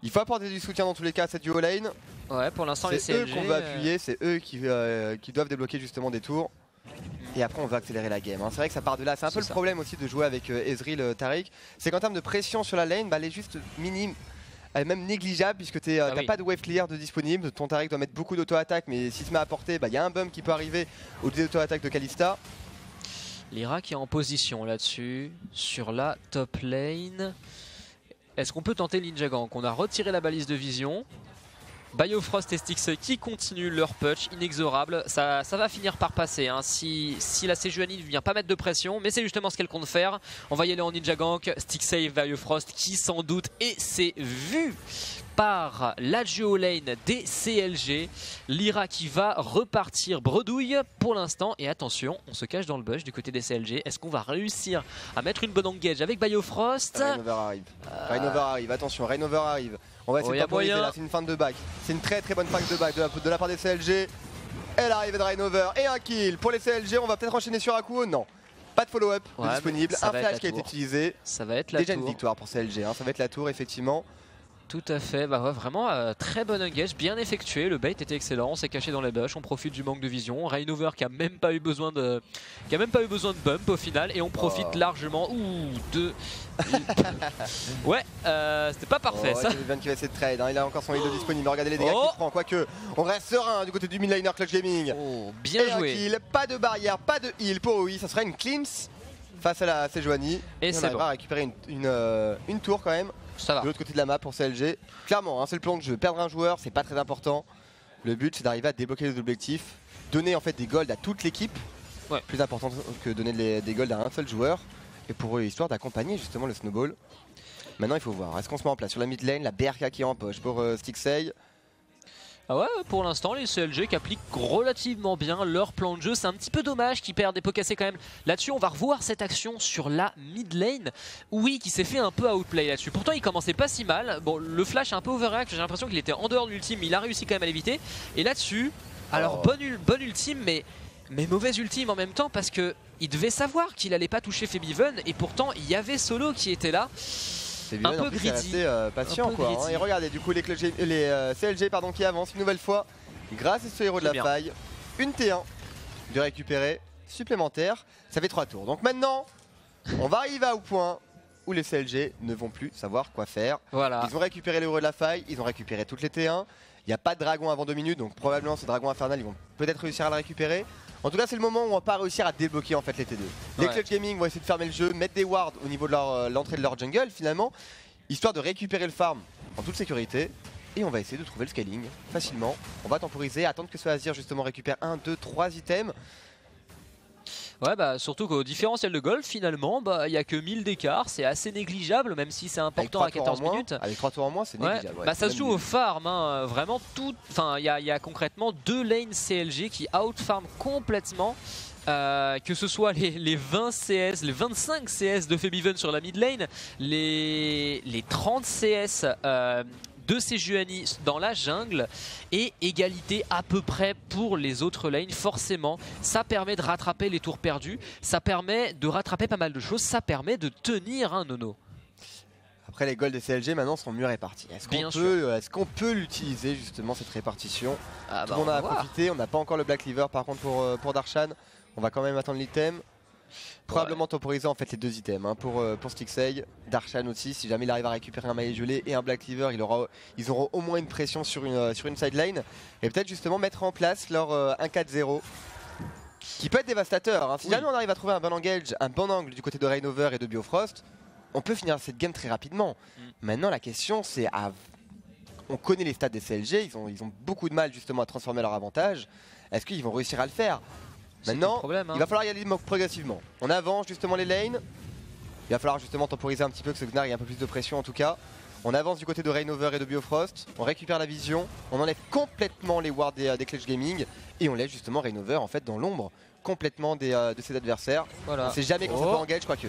Il faut apporter du soutien dans tous les cas à cette duo lane. Ouais, pour l'instant les CLG, eux qu'on va appuyer, c'est eux qui doivent débloquer justement des tours. Et après on va accélérer la game. C'est vrai que ça part de là. C'est un peu le problème aussi de jouer avec Ezreal Taric. C'est qu'en termes de pression sur la lane, elle est juste minime. Elle est même négligeable puisque t'as pas de wave clear de disponible. Ton Taric doit mettre beaucoup d'auto-attaque, mais s'il se met à porter, il y a un bump qui peut arriver au-dessus d'auto-attaque de Kalista. Lyra qui est en position là-dessus, sur la top lane. Est-ce qu'on peut tenter Ninja Gank? On a retiré la balise de vision. Biofrost et Stixey qui continuent leur punch inexorable. Ça va finir par passer hein, si la Sejuani ne vient pas mettre de pression. Mais c'est justement ce qu'elle compte faire. On va y aller en Ninja Gank. Stixey et Biofrost qui sans doute, et c'est vu par la duo lane des CLG. Lyra qui va repartir bredouille pour l'instant. Et attention, on se cache dans le bush du côté des CLG. Est-ce qu'on va réussir à mettre une bonne engage avec Biofrost? Rainover arrive. Rainover arrive, attention, Rainover arrive. On va essayer de temporiser là, c'est une fin de back. C'est une très bonne fin de back de la part des CLG. Elle arrive de Rainover et un kill pour les CLG. On va peut-être enchaîner sur Akuo. Non, pas de follow-up disponible. Un flash qui a été utilisé. Ça va être la déjà tour. Une victoire pour CLG, hein. Ça va être la tour effectivement. Tout à fait, bah ouais, vraiment très bon engage, bien effectué, le bait était excellent, on s'est caché dans les bush, on profite du manque de vision, Rainover qui a même pas eu besoin de bump au final et on profite largement ouais, c'était pas parfait ça. Kevin qui va essayer de trade, hein. Il a encore son heal disponible, regardez les dégâts qu'il prend, quoique on reste serein du côté du midlaner Clutch Gaming. Bien et joué. Un kill, pas de barrière, pas de heal pour oui, ça sera une cleanse face à la Sejuani. Et c'est bon. On va récupérer une tour quand même. Ça va. De l'autre côté de la map pour CLG. Clairement, hein, c'est le plan de jeu. Perdre un joueur, c'est pas très important. Le but, c'est d'arriver à débloquer les objectifs. Donner en fait des golds à toute l'équipe. Ouais. Plus important que donner des golds à un seul joueur. Et pour eux, histoire d'accompagner justement le snowball. Maintenant, il faut voir. Est-ce qu'on se met en place sur la mid lane? La BRK qui est en poche pour Stixey. Ah ouais, pour l'instant, les CLG qui appliquent relativement bien leur plan de jeu. C'est un petit peu dommage qu'ils perdent des pots cassés quand même. Là-dessus, on va revoir cette action sur la mid lane. Oui, qui s'est fait un peu outplay là-dessus. Pourtant, il commençait pas si mal. Bon, le flash est un peu overreact. J'ai l'impression qu'il était en dehors de l'ultime, mais il a réussi quand même à l'éviter. Et là-dessus, alors bonne ultime, mais mauvaise ultime en même temps parce que il devait savoir qu'il allait pas toucher Febiven. Et pourtant, il y avait Solo qui était là. Un peu greedy, patient quoi. Hein. Et regardez du coup les CLG qui avancent une nouvelle fois grâce à ce héros de la faille. Une T1 de récupérer supplémentaire. Ça fait 3 tours. Donc maintenant on va arriver au point où les CLG ne vont plus savoir quoi faire. Voilà. Ils ont récupéré le héros de la faille, ils ont récupéré toutes les T1. Il n'y a pas de dragon avant 2 minutes, donc probablement ce dragon infernal ils vont peut-être réussir à le récupérer. En tout cas, c'est le moment où on va pas réussir à débloquer en fait les T2. Les Clutch Gaming vont essayer de fermer le jeu, mettre des wards au niveau de l'entrée de leur jungle finalement, histoire de récupérer le farm en toute sécurité. Et on va essayer de trouver le scaling facilement. On va temporiser, attendre que ce Azir justement récupère 1, 2, 3 items. Ouais, bah surtout qu'au différentiel de golf, finalement, bah il y a que 1000 d'écart, c'est assez négligeable, même si c'est important à 14 minutes. Avec 3 tours en moins, c'est négligeable. Ouais, bah ça se joue au farm, hein, vraiment tout. Enfin, il y a concrètement 2 lanes CLG qui outfarm complètement. Que ce soit les 20 CS, les 25 CS de Febiven sur la mid lane, les 30 CS de Sejuani dans la jungle et égalité à peu près pour les autres lanes. Forcément, ça permet de rattraper les tours perdus, ça permet de rattraper pas mal de choses, ça permet de tenir un Nono. Après les golds des CLG maintenant sont mieux répartis. Est-ce qu'on peut l'utiliser justement cette répartition? Tout le monde en a profité, on n'a pas encore le Black Cleaver par contre pour Darshan. On va quand même attendre l'item. Probablement temporiser en fait les 2 items hein, pour Stixey, Darshan aussi. Si jamais il arrive à récupérer un maillet gelé et un Black Cleaver, ils auront au moins une pression sur une sideline. Et peut-être justement mettre en place leur 1-4-0 qui peut être dévastateur. Hein. Si jamais on arrive à trouver un bon engage, un bon angle du côté de Rainover et de Biofrost, on peut finir cette game très rapidement. Maintenant la question c'est on connaît les stats des CLG, ils ont beaucoup de mal justement à transformer leur avantage. Est-ce qu'ils vont réussir à le faire? Maintenant, il va falloir y aller progressivement. On avance justement les lanes. Il va falloir justement temporiser un petit peu que ce Gnar ait un peu plus de pression en tout cas. On avance du côté de Rainover et de Biofrost. On récupère la vision. On enlève complètement les wards des Clutch Gaming. Et on laisse justement Rainover en fait dans l'ombre complètement de ses adversaires. Voilà. On sait jamais quand ça peut engage, je crois que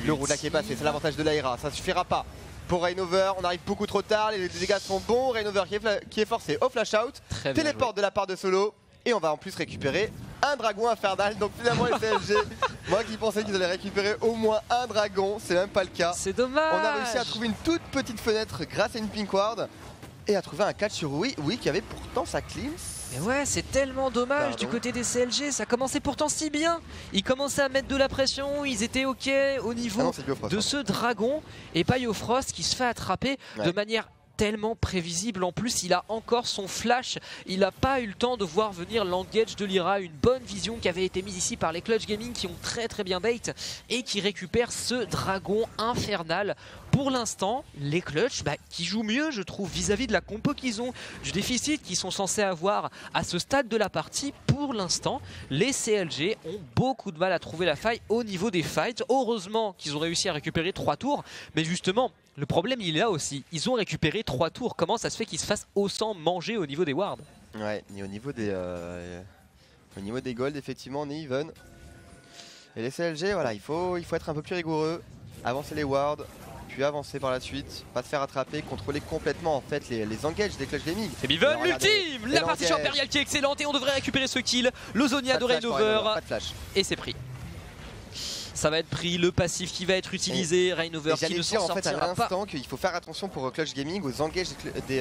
le roue là qui est passé, c'est l'avantage de l'Aira. Ça suffira pas. Pour Rainover, on arrive beaucoup trop tard. Les dégâts sont bons. Rainover qui est forcé au flash out. Téléporte de la part de Solo. Et on va en plus récupérer un dragon infernal. Donc finalement les CLG, moi qui pensais qu'ils allaient récupérer au moins un dragon, c'est même pas le cas. C'est dommage. On a réussi à trouver une toute petite fenêtre grâce à une pink ward et à trouver un catch sur oui qui avait pourtant sa cleanse. Mais ouais, c'est tellement dommage du côté des CLG, ça commençait pourtant si bien. Ils commençaient à mettre de la pression, ils étaient ok au niveau de ce dragon. Et Biofrost qui se fait attraper de manière tellement prévisible. En plus, il a encore son flash. Il n'a pas eu le temps de voir venir l'engage de Lyra. Une bonne vision qui avait été mise ici par les Clutch Gaming qui ont très bien bait et qui récupèrent ce dragon infernal. Pour l'instant, les Clutch qui jouent mieux, je trouve, vis-à-vis de la compo qu'ils ont, du déficit qu'ils sont censés avoir à ce stade de la partie. Pour l'instant, les CLG ont beaucoup de mal à trouver la faille au niveau des fights. Heureusement qu'ils ont réussi à récupérer 3 tours, mais justement, le problème il est là aussi. Ils ont récupéré 3 tours. Comment ça se fait qu'ils se fassent autant manger au niveau des wards? Ouais, et au niveau des gold, effectivement, on est even. Et les CLG, voilà, il faut être un peu plus rigoureux, avancer les wards, puis avancer par la suite, pas se faire attraper, contrôler complètement en fait les engages des Clutch Gaming. Et Biven, l'ultime, la partition impériale qui est excellente et on devrait récupérer ce kill. L'Ozonia de Reignover, et c'est pris. Ça va être pris, le passif qui va être utilisé, Reignover qui ne s'en sortira pas. En fait à l'instant qu'il faut faire attention pour Clutch Gaming aux engages des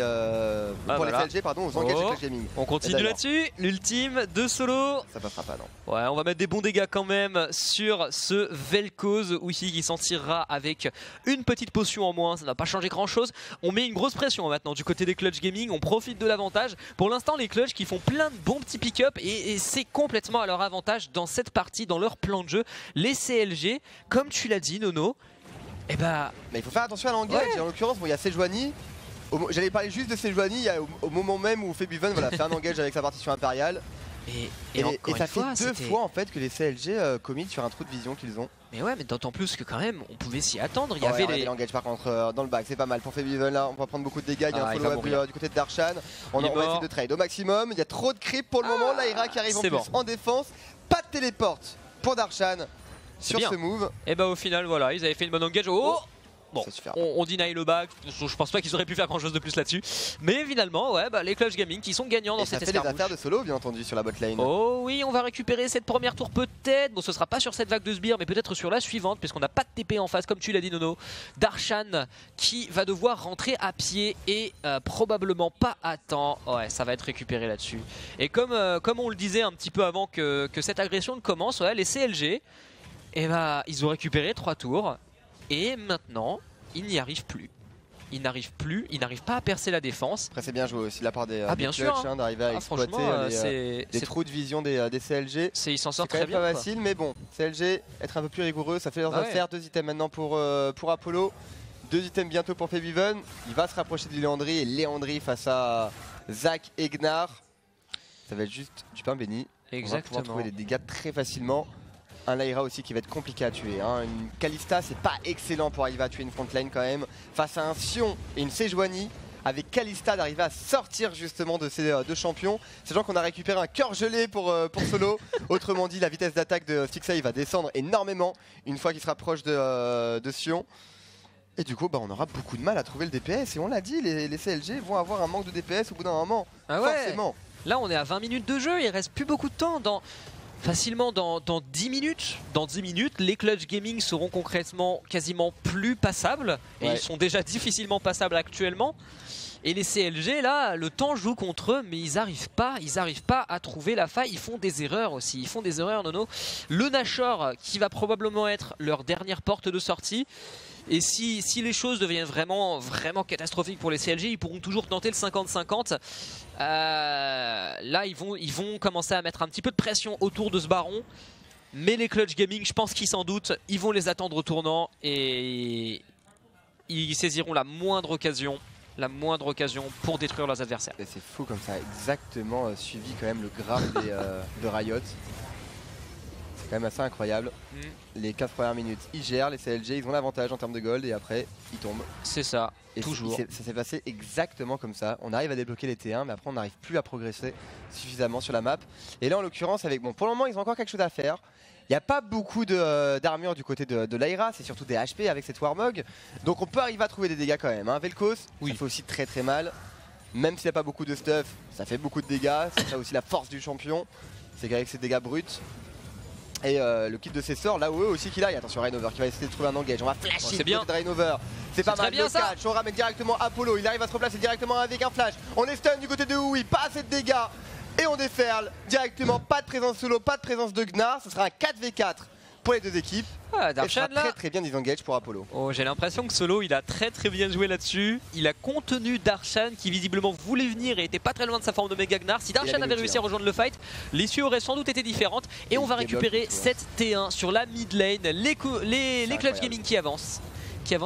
pour les CLG pardon, aux engages des Clutch Gaming. On continue là-dessus, l'ultime de solo. Ça passera pas non. Ouais, on va mettre des bons dégâts quand même sur ce Vel'Koz Wiki qui s'en tirera avec une petite potion en moins, ça n'a pas changé grand chose. On met une grosse pression maintenant du côté des Clutch Gaming, on profite de l'avantage. Pour l'instant les Clutch qui font plein de bons petits pick-up et c'est complètement à leur avantage dans cette partie, dans leur plan de jeu. Les CLG, comme tu l'as dit Nono, mais il faut faire attention à l'engage, en l'occurrence il y a Sejuani. J'allais parler juste de Sejuani au moment même où Febiven fait un engage avec sa partition impériale. Et ça fait deux fois en fait que les CLG commit sur un trou de vision qu'ils ont. Mais ouais, mais d'autant plus que quand même on pouvait s'y attendre. Il y avait les engages par contre dans le back, c'est pas mal pour Febiven là, on va prendre beaucoup de dégâts, il y a un follow-up du côté de Darshan. On va essayer de trade au maximum, il y a trop de creep pour le moment, Lyra qui arrive en plus en défense, pas de téléporte pour Darshan sur ce move. Et au final voilà, ils avaient fait une bonne engage. Bon, on deny le back, je pense pas qu'ils auraient pu faire grand chose de plus là-dessus. Mais finalement, les Clutch Gaming qui sont gagnants dans cette escarmouche. Ça fait les affaires de solo bien entendu sur la bot lane. Oh oui, on va récupérer cette première tour peut-être. Bon, ce sera pas sur cette vague de sbires, mais peut-être sur la suivante, puisqu'on n'a pas de TP en face, comme tu l'as dit Nono. Darshan qui va devoir rentrer à pied et probablement pas à temps. Ouais, ça va être récupéré là-dessus. Et comme on le disait un petit peu avant que cette agression ne commence, les CLG, ils ont récupéré 3 tours. Et maintenant, ils n'y arrivent plus. Ils n'arrivent pas à percer la défense. Après c'est bien joué aussi de la part des bien sûr d'arriver à exploiter les trous de vision des CLG. Ils s'en sortent très bien. C'est pas facile mais bon, CLG, être un peu plus rigoureux, ça fait leurs affaires. 2 items maintenant pour Apollo. 2 items bientôt pour Febiven. Il va se rapprocher de Léandri et Léandri face à Zach et Gnar. Ça va être juste du pain béni. Exactement. On va pouvoir trouver des dégâts très facilement. Un Lyra aussi qui va être compliqué à tuer. Une Kalista, c'est pas excellent pour arriver à tuer une frontline quand même. Face à un Sion et une Sejuani, avec Kalista d'arriver à sortir justement de ces deux champions. Sachant qu'on a récupéré un cœur gelé pour solo. Autrement dit, la vitesse d'attaque de Stixxay va descendre énormément une fois qu'il se rapproche de Sion. Et du coup, on aura beaucoup de mal à trouver le DPS. Et on l'a dit, les CLG vont avoir un manque de DPS au bout d'un moment. Forcément. Là, on est à 20 minutes de jeu. Il reste plus beaucoup de temps. Facilement dans 10 minutes. Dans 10 minutes, les Clutch Gaming seront concrètement quasiment plus passables. Et ils sont déjà difficilement passables actuellement. Et les CLG, là, le temps joue contre eux, mais ils n'arrivent pas à trouver la faille. Ils font des erreurs aussi. Ils font des erreurs, Nono. Le Nashor, qui va probablement être leur dernière porte de sortie. Et si les choses deviennent vraiment catastrophiques pour les CLG, ils pourront toujours tenter le 50-50. Là, ils vont commencer à mettre un petit peu de pression autour de ce baron. Mais les Clutch Gaming, je pense qu'ils s'en doutent. Ils vont les attendre au tournant et ils saisiront la moindre occasion pour détruire leurs adversaires. C'est fou comme ça, exactement suivi quand même le graphe de Riot. C'est quand même assez incroyable. Les 4 premières minutes, ils gèrent, les CLG, ils ont l'avantage en termes de gold et après, ils tombent. C'est ça, et toujours. Ça s'est passé exactement comme ça. On arrive à débloquer les T1, mais après on n'arrive plus à progresser suffisamment sur la map. Et là en l'occurrence, pour le moment, ils ont encore quelque chose à faire. Il n'y a pas beaucoup d'armure du côté de Lyra, c'est surtout des HP avec cette Warmog. Donc on peut arriver à trouver des dégâts quand même. Vel'Koz, ça fait aussi très mal. Même s'il n'y a pas beaucoup de stuff, ça fait beaucoup de dégâts. C'est ça aussi la force du champion. C'est qu'avec ces dégâts bruts. Et le kit de ses sorts, là où eux aussi qu'il aille. Attention, Reignover qui va essayer de trouver un engage. On va flasher de Reignover. C'est pas mal, le catch. On ramène directement Apollo. Il arrive à se replacer directement avec un flash. On est stun du côté de Hui, pas assez de dégâts. Et on déferle directement. Pas de présence solo, pas de présence de Gnar. Ce sera un 4v4 pour les deux équipes. Ah, Et Darshan sera là. très très bien disengage pour Apollo. Oh, j'ai l'impression que Solo il a très bien joué là-dessus. Il a contenu Darshan qui visiblement voulait venir et était pas très loin de sa forme de Mega Gnar. Si Darshan avait réussi à rejoindre le fight, l'issue aurait sans doute été différente. Et on va récupérer cette T1 sur la mid lane. Les Clutch Gaming qui avancent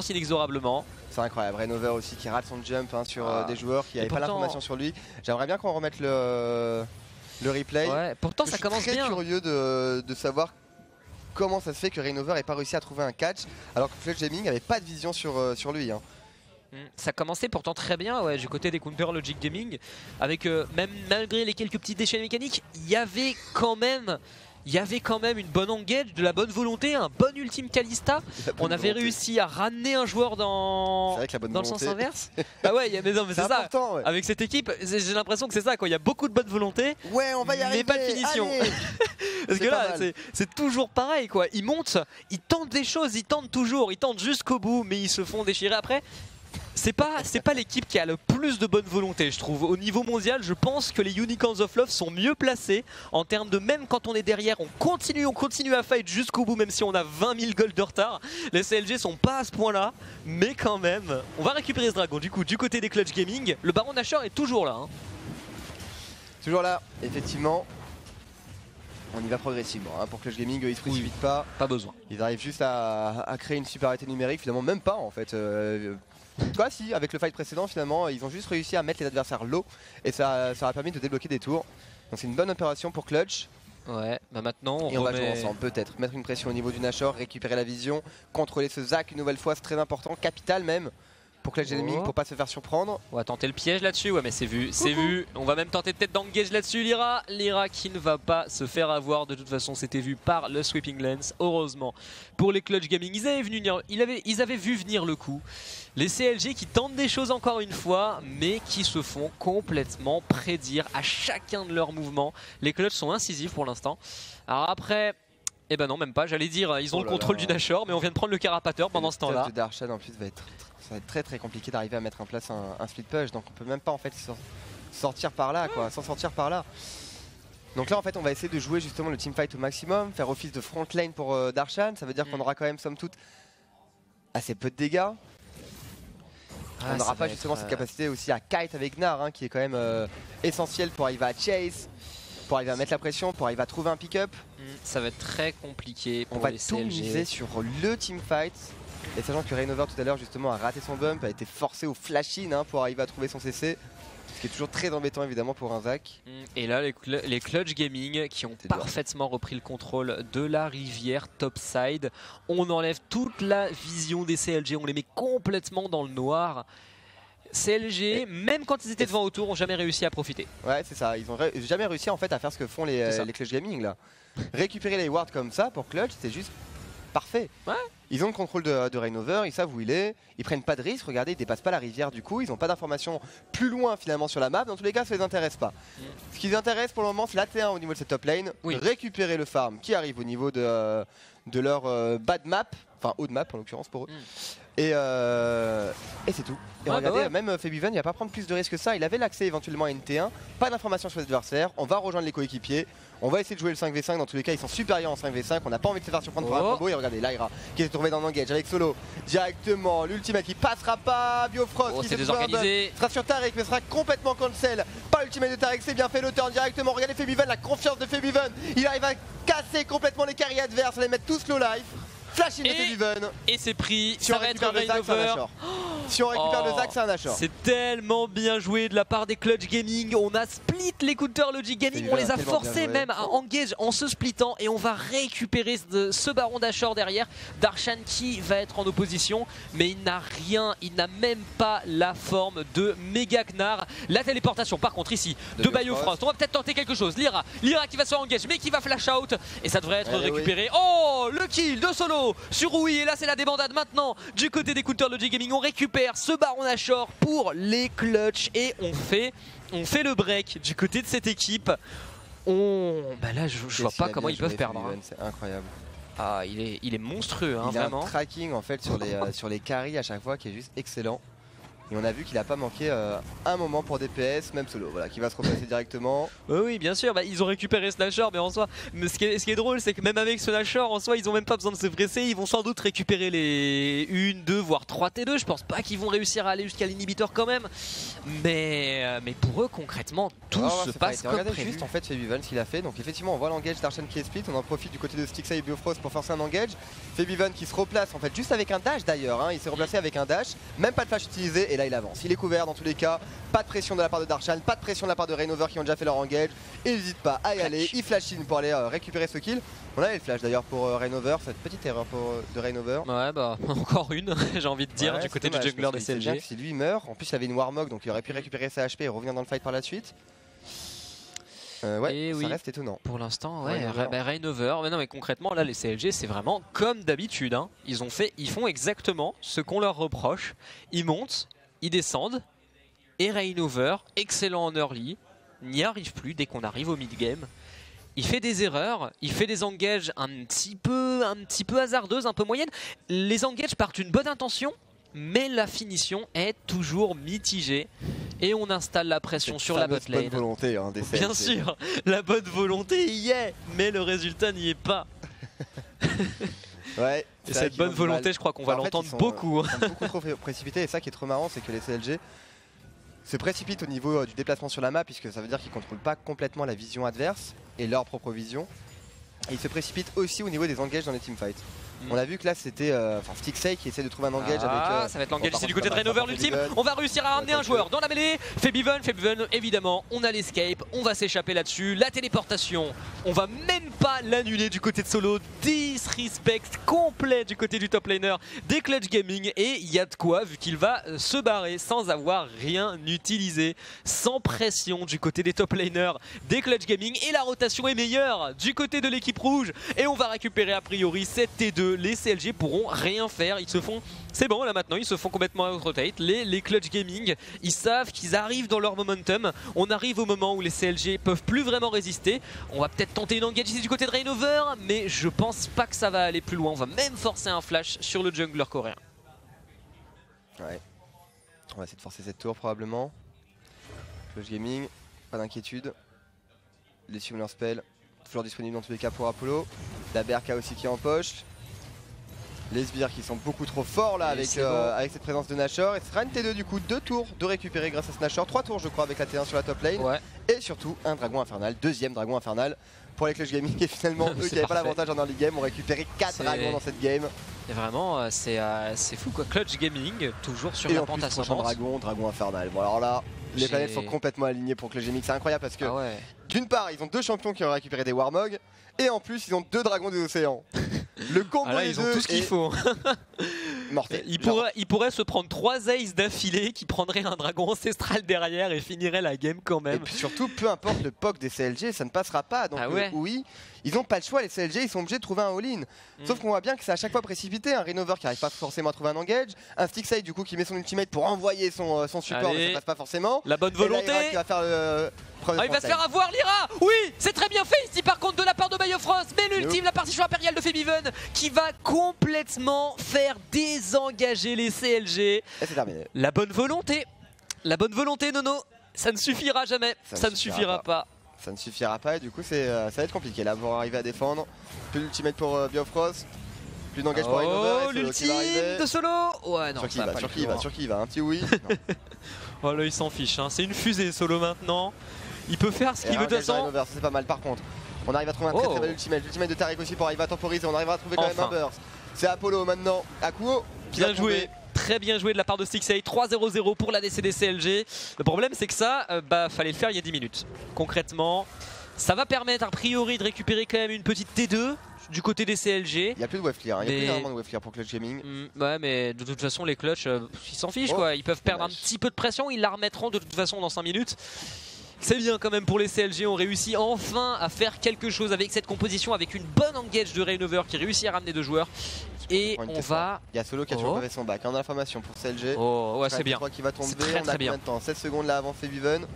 inexorablement. C'est incroyable. Rainover aussi qui rate son jump sur des joueurs qui n'avaient pas l'information sur lui. J'aimerais bien qu'on remette le replay. Ouais, pourtant ça commence bien. Je suis très curieux de savoir comment ça se fait que Rainover n'ait pas réussi à trouver un catch alors que Clutch Gaming n'avait pas de vision sur lui. Hein. Ça commençait pourtant très bien du côté des Counter Logic Gaming avec même malgré les quelques petits déchets mécaniques, il y avait quand même une bonne engage, de la bonne volonté, un bon ultime Kalista. On avait réussi à ramener un joueur dans le sens inverse. Ah ouais, mais non, mais c'est ça. Ouais. Avec cette équipe, j'ai l'impression que c'est ça. Il y a beaucoup de bonne volonté, ouais, on va y arriver, mais pas de finition. Parce que là, c'est toujours pareil. Ils montent, ils tentent des choses, ils tentent toujours, ils tentent jusqu'au bout, mais ils se font déchirer après. C'est pas l'équipe qui a le plus de bonne volonté, je trouve. Au niveau mondial, je pense que les Unicorns of Love sont mieux placés en termes de même quand on est derrière, on continue à fight jusqu'au bout, même si on a 20 000 gold de retard. Les CLG sont pas à ce point-là, mais quand même. On va récupérer ce dragon. Du coup, du côté des Clutch Gaming, le Baron Nashor est toujours là. Hein. Toujours là, effectivement. On y va progressivement. Hein. Pour Clutch Gaming, ils se précipitent pas. Pas besoin. Ils arrivent juste à créer une supériorité numérique, finalement même pas en fait. Quoi si, avec le fight précédent finalement ils ont juste réussi à mettre les adversaires low et ça a permis de débloquer des tours. Donc c'est une bonne opération pour Clutch. Ouais, bah maintenant on va jouer ensemble peut-être, mettre une pression au niveau du Nashor, récupérer la vision, contrôler ce Zac une nouvelle fois, c'est très important, capital même pour Clutch Gaming pour pas se faire surprendre. On va tenter le piège là-dessus, ouais mais c'est vu, c'est vu. On va même tenter peut-être d'engage là-dessus Lyra. Lyra qui ne va pas se faire avoir, de toute façon c'était vu par le Sweeping Lens. Heureusement pour les Clutch Gaming, ils avaient vu venir le coup. Les CLG qui tentent des choses encore une fois, mais qui se font complètement prédire à chacun de leurs mouvements. Les Clutch sont incisifs pour l'instant. Alors après... Eh ben non, même pas, j'allais dire, ils ont le contrôle du Nashor, mais on vient de prendre le carapateur pendant ce temps-là. Le Darshan en plus ça va être très compliqué d'arriver à mettre en place un split push, donc on peut même pas en fait sortir par là, quoi, s'en sortir par là. Donc là en fait on va essayer de jouer justement le teamfight au maximum, faire office de front lane pour Darshan, ça veut dire qu'on aura quand même somme toute assez peu de dégâts. On n'aura pas justement cette capacité aussi à kite avec Gnar, hein, qui est quand même essentiel pour arriver à chase, pour arriver à mettre la pression, pour arriver à trouver un pick-up. Ça va être très compliqué pour les CLG. On va tout miser sur le teamfight. Et sachant que Rainover tout à l'heure justement a raté son bump, a été forcé au flash-in pour arriver à trouver son CC. Ce qui est toujours très embêtant évidemment pour un Zac. Et là les Clutch Gaming qui ont parfaitement repris le contrôle de la rivière topside. On enlève toute la vision des CLG, on les met complètement dans le noir. CLG, même quand ils étaient devant autour, ont jamais réussi à profiter. Ouais, c'est ça, ils ont jamais réussi en fait à faire ce que font les Clutch Gaming là. Récupérer les wards comme ça pour Clutch, c'est juste parfait. Ouais. Ils ont le contrôle de Rainover, ils savent où il est, ils prennent pas de risque, regardez, ils dépassent pas la rivière du coup, ils ont pas d'informations plus loin finalement sur la map, dans tous les cas ça les intéresse pas. Ce qui les intéresse pour le moment c'est la T1 au niveau de cette top lane, récupérer le farm qui arrive au niveau de leur bad map, enfin haut de map en l'occurrence pour eux. Et c'est tout. Et regardez, même Febiven, il va pas prendre plus de risques que ça. Il avait l'accès éventuellement à une T1. Pas d'informations sur les adversaires. On va rejoindre les coéquipiers. On va essayer de jouer le 5v5. Dans tous les cas, ils sont supérieurs en 5v5. On n'a pas envie de se faire surprendre par un combo. Et regardez, Lyra qui s'est trouvé dans l'engage avec Solo. Directement, l'ultimate qui passera pas. Biofrost qui s'est désorganisé. Sera sur Taric, mais sera complètement cancel. Pas l'ultimate de Taric, c'est bien fait. Le turn directement. Regardez Febiven, la confiance de Febiven. Il arrive à casser complètement les carries adverses. À les mettre tous low life. Flash in de Febiven. Et c'est pris, si ça va être Rainover. Si on récupère le Zac, c'est un Nashor. C'est tellement bien joué de la part des Clutch Gaming. On a split les Counter Logic Gaming. On les a forcés même à engage en se splittant. Et on va récupérer ce Baron Nashor derrière. Darshan qui va être en opposition. Mais il n'a rien, il n'a même pas la forme de Mega Gnar. La téléportation par contre ici de Biofrost. On va peut-être tenter quelque chose. Lyra qui va se engage mais qui va flash out. Et ça devrait être récupéré. Oh, le kill de Solo sur Rui. Et là c'est la débandade maintenant du côté des Counter Logic Gaming. On récupère ce Baron Nashor pour les Clutch et on fait le break du côté de cette équipe. Bah là je vois pas comment ils peuvent perdre. C'est incroyable. Ah, il est monstrueux, hein, il a vraiment. Un tracking en fait sur les carries à chaque fois qui est juste excellent. Et on a vu qu'il n'a pas manqué un moment pour DPS, même solo, voilà, qui va se replacer directement. Oui, bien sûr, bah, ils ont récupéré Slasher, mais en soi, ce qui est drôle, c'est que même avec Slasher, en soi, ils ont même pas besoin de se presser, ils vont sans doute récupérer les 1, 2, voire 3 T2. Je pense pas qu'ils vont réussir à aller jusqu'à l'inhibiteur quand même, mais pour eux, concrètement, tout se passe comme regardez prévu. juste en fait Febiven ce qu'il a fait. Donc effectivement, on voit l'engage d'Arshan qui est split, on en profite du côté de Stixxay et Biofrost pour forcer un engage. Febiven qui se replace en fait juste avec un dash d'ailleurs, hein. Il s'est replacé avec un dash, même pas de flash utilisé, et là il avance. Il est couvert dans tous les cas, pas de pression de la part de Darshan, pas de pression de la part de Rainover qui ont déjà fait leur engage. Il n'hésite pas à y aller, il flash in pour aller récupérer ce kill. On avait le flash d'ailleurs pour Rainover, cette petite erreur de Rainover. Ouais, bah encore une, j'ai envie de dire, Ouais, du côté du dommage, jungler parce des qu'il sait bien CLG. que si lui meurt, en plus il avait une Warmog donc il aurait pu récupérer sa HP et revenir dans le fight par la suite. Ouais, Et ça oui. reste étonnant. Pour l'instant, ouais, Rainover. Rainover. Mais non, mais concrètement, là, les CLG, c'est vraiment comme d'habitude, hein. Ils font exactement ce qu'on leur reproche. Ils montent, ils descendent, et Rainover, excellent en early, n'y arrive plus dès qu'on arrive au mid-game. Il fait des erreurs, il fait des engages un petit peu hasardeuses, un peu moyennes. Les engages partent d'une bonne intention, mais la finition est toujours mitigée. Et on installe la pression sur la Fameuse botlane. bonne volonté hein, des CLG. Bien sûr, la bonne volonté y est, mais le résultat n'y est pas. Ouais, Et c'est vrai cette qu'ils bonne ont du mal. volonté, je crois qu'on va En fait, l'entendre ils sont, beaucoup. Ils sont beaucoup trop précipités et ça qui est trop marrant, c'est que les CLG se précipitent au niveau du déplacement sur la map, puisque ça veut dire qu'ils ne contrôlent pas complètement la vision adverse et leur propre vision. Et ils se précipitent aussi au niveau des engages dans les teamfights. On a vu que là c'était Stixxay qui essaie de trouver un engage avec. Ça va être l'engage bon, ici du par côté de contre, Rainover ça va l'ultime. Febiven. On va réussir à ramener un joueur dans la mêlée. Febiven, évidemment, on a l'escape, on va s'échapper là-dessus. La téléportation, on va même pas l'annuler du côté de Solo. Disrespect complet du côté du top laner des Clutch Gaming. Et il y a de quoi, vu qu'il va se barrer sans avoir rien utilisé, sans pression du côté des top laners des Clutch Gaming. Et la rotation est meilleure du côté de l'équipe rouge. Et on va récupérer a priori cette T2. Les CLG pourront rien faire, ils se font, c'est bon là maintenant, ils se font complètement out-rotate. Les Clutch Gaming, ils savent qu'ils arrivent dans leur momentum. On arrive au moment où les CLG peuvent plus vraiment résister. On va peut-être tenter une engage ici du côté de Rainover, mais je pense pas que ça va aller plus loin. On va même forcer un flash sur le jungler coréen. Ouais. On va essayer de forcer cette tour probablement. Clutch Gaming, pas d'inquiétude. Les suivent leur spell, toujours disponible dans tous les cas pour Apollo. La BRK aussi qui est en poche. Les sbires qui sont beaucoup trop forts là avec cette présence de Nashor. Et ce sera une T2 du coup, 2 tours de récupérer grâce à ce Nashor, 3 tours je crois avec la T1 sur la top lane. Ouais. Et surtout un dragon infernal, deuxième dragon infernal pour les Clutch Gaming. Et finalement eux qui n'avaient pas l'avantage en early game ont récupéré 4 dragons dans cette game. Et vraiment c'est fou quoi, Clutch Gaming toujours sur Et la en pente plus ascendante. dragon infernal. Bon alors là, les planètes sont complètement alignées pour Clutch Gaming, c'est incroyable parce que d'une part ils ont 2 champions qui ont récupéré des Warmog. Et en plus ils ont 2 dragons des océans. Le combo là, des ils ont deux tout ce qu'il faut. Mortel. Il pourrait se prendre 3 aces d'affilée qui prendraient un dragon ancestral derrière et finirait la game quand même. Et puis surtout, peu importe le POC des CLG, ça ne passera pas. Donc oui, ils n'ont pas le choix, les CLG, ils sont obligés de trouver un all-in. Sauf qu'on voit bien que c'est à chaque fois précipité. Un Rainover qui n'arrive pas forcément à trouver un engage, un Stixxay du coup qui met son ultimate pour envoyer son support, mais ça passe pas forcément. La bonne volonté. Lyra qui va faire il va se faire avoir Lyra. Oui, c'est très bien fait ici par contre de la part de Biofrost. Mais l'ultime, la partition impériale de Febiven qui va complètement faire désengager les CLG. Et c'est terminé. La bonne volonté, Nono, ça ne suffira jamais. Ça ne suffira pas. Ça ne suffira pas et du coup ça va être compliqué là pour arriver à défendre. Plus d'ultimate pour Biofrost. Plus d'engage pour Rainover. L'ultime de Solo. Ouais, non, sur qui il va, un petit oui. Oh là il s'en fiche, hein. C'est une fusée Solo maintenant. Il peut faire ce qu'il veut de toute façon. C'est pas mal par contre. On arrive à trouver un très bel ultimate. L'ultimate de Taric aussi pour arriver à temporiser. On arrivera à trouver quand même un burst. C'est Apollo maintenant. Akuo qui bien joué. Très bien joué de la part de Stixxay. 3-0-0 pour la DC des CLG. Le problème c'est que ça, fallait le faire il y a 10 minutes. Concrètement, ça va permettre a priori de récupérer quand même une petite T2 du côté des CLG. Il n'y a plus de wave clear, il n'y a plus vraiment de wave clear pour Clutch Gaming. Ouais, mais de toute façon les Clutch ils s'en fichent quoi. Ils peuvent perdre un petit peu de pression, ils la remettront de toute façon dans 5 minutes. C'est bien quand même pour les CLG, on réussit enfin à faire quelque chose avec cette composition, avec une bonne engage de Rainover qui réussit à ramener 2 joueurs. Et on va... Il y a Solo qui a toujours fait son back, on a l'information pour CLG. Oh ouais, c'est bien. Qui va tomber, très, on a combien de temps 7 secondes là avant Febiven,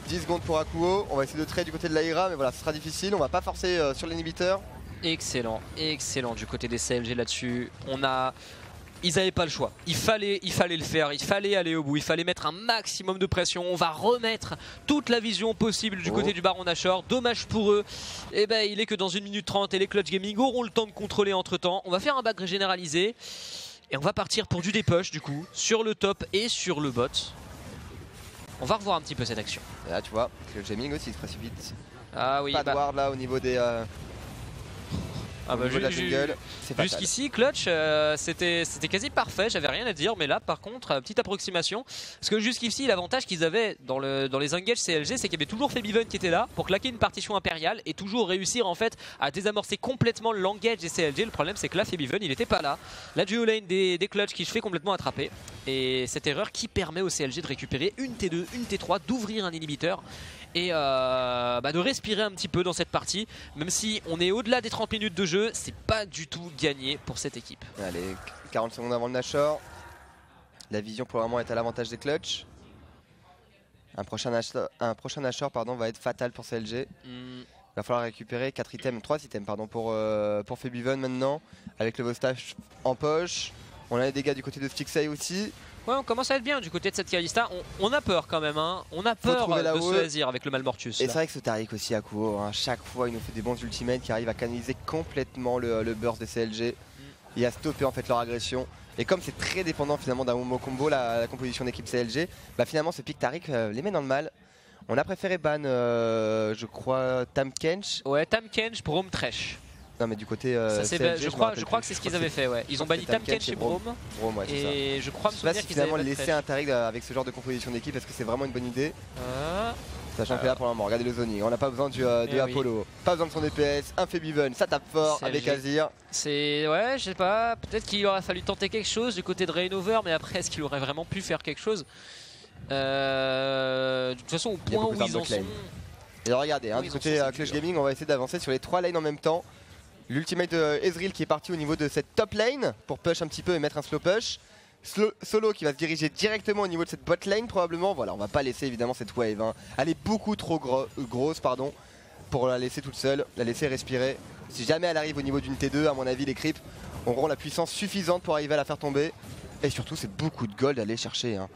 10 secondes pour Akuo, on va essayer de trade du côté de l'Aira, mais voilà, ce sera difficile, on va pas forcer sur l'inhibiteur. Excellent, excellent du côté des CLG là-dessus. On a ils n'avaient pas le choix. Il fallait le faire, il fallait aller au bout, il fallait mettre un maximum de pression. On va remettre toute la vision possible du côté du Baron Nashor. Dommage pour eux. Et ben, il est que dans 1 minute 30 et les Clutch Gaming auront le temps de contrôler entre temps. On va faire un back généralisé et on va partir pour du dépush du coup sur le top et sur le bot. On va revoir un petit peu cette action. Et là tu vois, le gaming aussi se précipite. Ah oui, pas de ward là au niveau des... de la jungle, c'est fatal. Jusqu'ici, Clutch, c'était quasi parfait, j'avais rien à dire, mais là par contre, petite approximation. Parce que jusqu'ici, l'avantage qu'ils avaient dans les engages CLG, c'est qu'il y avait toujours Febiven qui était là pour claquer une partition impériale et toujours réussir en fait à désamorcer complètement l'engage des CLG. Le problème, c'est que là, Febiven, il n'était pas là. La duo lane des Clutch qui se fait complètement attraper. Et cette erreur qui permet au CLG de récupérer une T2, une T3, d'ouvrir un inhibiteur et de respirer un petit peu dans cette partie. Même si on est au-delà des 30 minutes de jeu, c'est pas du tout gagné pour cette équipe. Allez, 40 secondes avant le Nashor. La vision pour le moment est à l'avantage des Clutch. Un prochain Nashor va être fatal pour CLG. Il va falloir récupérer 3 items pour Febiven maintenant. Avec le Vostach en poche. On a les dégâts du côté de Stixey aussi. Ouais, on commence à être bien du côté de cette Kalista. On a peur quand même, hein. On a peur de se saisir avec le Malmortius. Et c'est vrai que ce Taric aussi à court, hein. Chaque fois il nous fait des bons ultimates qui arrivent à canaliser complètement le burst des CLG et à stopper en fait leur agression. Et comme c'est très dépendant finalement d'un Momo combo, la composition d'équipe CLG, bah finalement ce pick Taric les met dans le mal. On a préféré ban, je crois, Tahm Kench. Ouais, Tahm Kench, Braum Thresh. Non mais du côté CLG, je crois que c'est ce qu'ils avaient fait, ouais. Ils ont banni Tahm Kench et Braum. Ouais, et je crois me souvenir qu'ils finalement laisser un Taric avec ce genre de composition d'équipe, est-ce que c'est vraiment une bonne idée? Sachant que là pour le moment, regardez le zoning, on n'a pas besoin du Apollo, pas besoin de son DPS, un Febiven, ça tape fort avec Azir. Ouais, je sais pas, peut-être qu'il aurait fallu tenter quelque chose du côté de Reignover, mais après est-ce qu'il aurait vraiment pu faire quelque chose? De toute façon au point où ils en sont... Et regardez, du côté Clutch Gaming, on va essayer d'avancer sur les 3 lanes en même temps. L'ultimate de Ezreal qui est parti au niveau de cette top lane pour push un petit peu et mettre un slow push. Solo qui va se diriger directement au niveau de cette bot lane probablement. Voilà, on va pas laisser évidemment cette wave, hein. Elle est beaucoup trop grosse pour la laisser toute seule, la laisser respirer. Si jamais elle arrive au niveau d'une T2, à mon avis les creeps auront la puissance suffisante pour arriver à la faire tomber. Et surtout c'est beaucoup de gold à aller chercher, hein.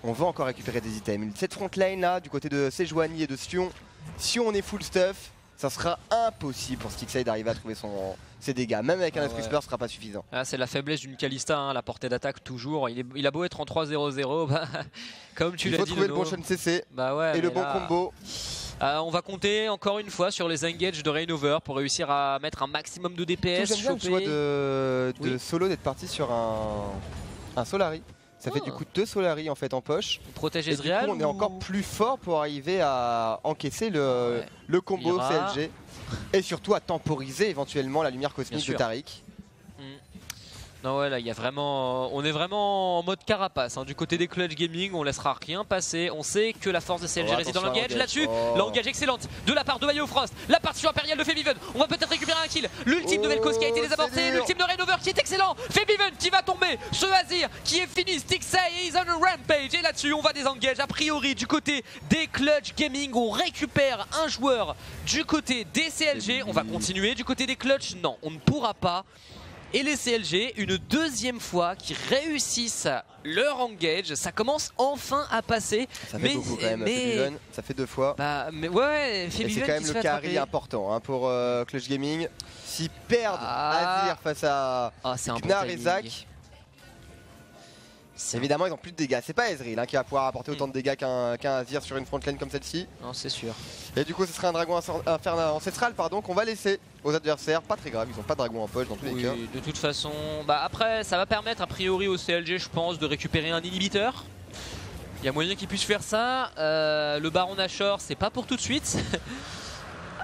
On va encore récupérer des items. Cette front lane là du côté de Sejuani et de Sion, si on est full stuff, ça sera impossible pour Stixey d'arriver à trouver ses dégâts. Même avec un Whisper, ce sera pas suffisant. Ah, c'est la faiblesse d'une Kalista, hein, la portée d'attaque toujours. Il a beau être en 3-0-0, bah, comme tu l'as dit. Il faut trouver le bon chaîne CC et le bon combo. On va compter encore une fois sur les engages de Reignover pour réussir à mettre un maximum de DPS. J'aime bien le choix de Solo d'être parti sur un Solari. Ça fait du coup 2 Solari en fait en poche. Protège et Ezreal. Du coup, on est encore plus fort pour arriver à encaisser le combo CLG. Et surtout à temporiser éventuellement la lumière cosmique de Taric. Non ouais, là il y a vraiment, on est vraiment en mode carapace, hein. Du côté des Clutch Gaming, on laissera rien passer. On sait que la force de CLG réside dans l'engage. Là-dessus, l'engage excellente de la part de Biofrost. La partition impériale de Febiven. On va peut-être récupérer un kill. L'ultime de Vel'Koz qui a été désamorcé. L'ultime de Reignover qui est excellent. Febiven qui va tomber. Ce Azir qui est fini. Stixey is on a rampage. Et là-dessus, on va désengager. A priori, du côté des Clutch Gaming, on récupère un joueur. Du côté des CLG, on va continuer. Du côté des Clutch, non, on ne pourra pas. Et les CLG, une deuxième fois, qui réussissent leur engage, ça commence enfin à passer. Ça fait beaucoup quand même, Febiven, ça fait 2 fois. Bah, mais ouais, Febiven. Et c'est quand même le carry important, hein, pour Clutch Gaming. S'ils perdent Azir face à Gnar et Zac, évidemment ils n'ont plus de dégâts. C'est pas Ezreal, hein, qui va pouvoir apporter autant de dégâts qu'un Azir sur une frontline comme celle-ci. Non, c'est sûr. Et du coup ce serait un dragon ancestral qu'on va laisser aux adversaires. Pas très grave, ils n'ont pas de dragon en poche dans tous les cas. De toute façon, bah après ça va permettre a priori au CLG, je pense, de récupérer un inhibiteur. Il y a moyen qu'ils puissent faire ça. Le Baron Nashor, c'est pas pour tout de suite.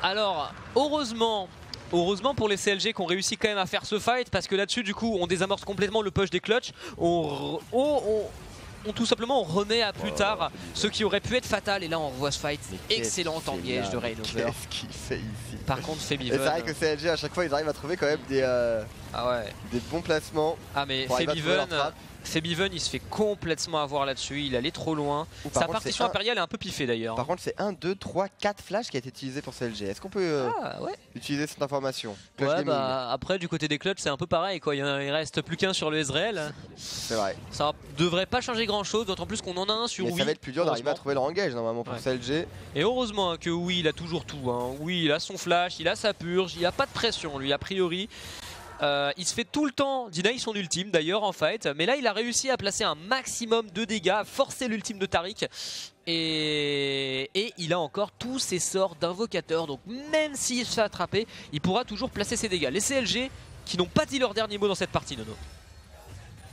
Alors, heureusement pour les CLG qui ont réussi quand même à faire ce fight, parce que là-dessus du coup on désamorce complètement le push des Clutch. Tout simplement on remet à plus tard ce qui aurait pu être fatal. Et là on revoit ce fight. Excellent engage de Reignover. Qu'est-ce qu'il fait ici? Par contre Febiven. C'est vrai que CLG à chaque fois ils arrivent à trouver quand même Ah ouais. Des bons placements. Ah mais pour arriver à trouver leur frappe. Febiven il se fait complètement avoir là-dessus, il allait trop loin. Sa partition impériale est un peu piffée d'ailleurs. Par contre c'est 1, 2, 3, 4 flashs qui a été utilisé pour CLG. Est-ce qu'on peut utiliser cette information? Ouais, bah, après du côté des clutches c'est un peu pareil quoi, il reste plus qu'un sur le Ezreal. C'est vrai. Ça devrait pas changer grand chose, d'autant plus qu'on en a un sur Mais Wii. ça va être plus dur d'arriver à trouver leur engage normalement pour CLG. Et heureusement que Wii il a toujours tout. Hein. Wii il a son flash, il a sa purge, il a pas de pression lui a priori. Il se fait tout le temps deny son ultime d'ailleurs en fight, mais là il a réussi à placer un maximum de dégâts, à forcer l'ultime de Taric et il a encore tous ses sorts d'invocateur, donc même s'il se fait attraper, il pourra toujours placer ses dégâts. Les CLG qui n'ont pas dit leur dernier mot dans cette partie, Nono.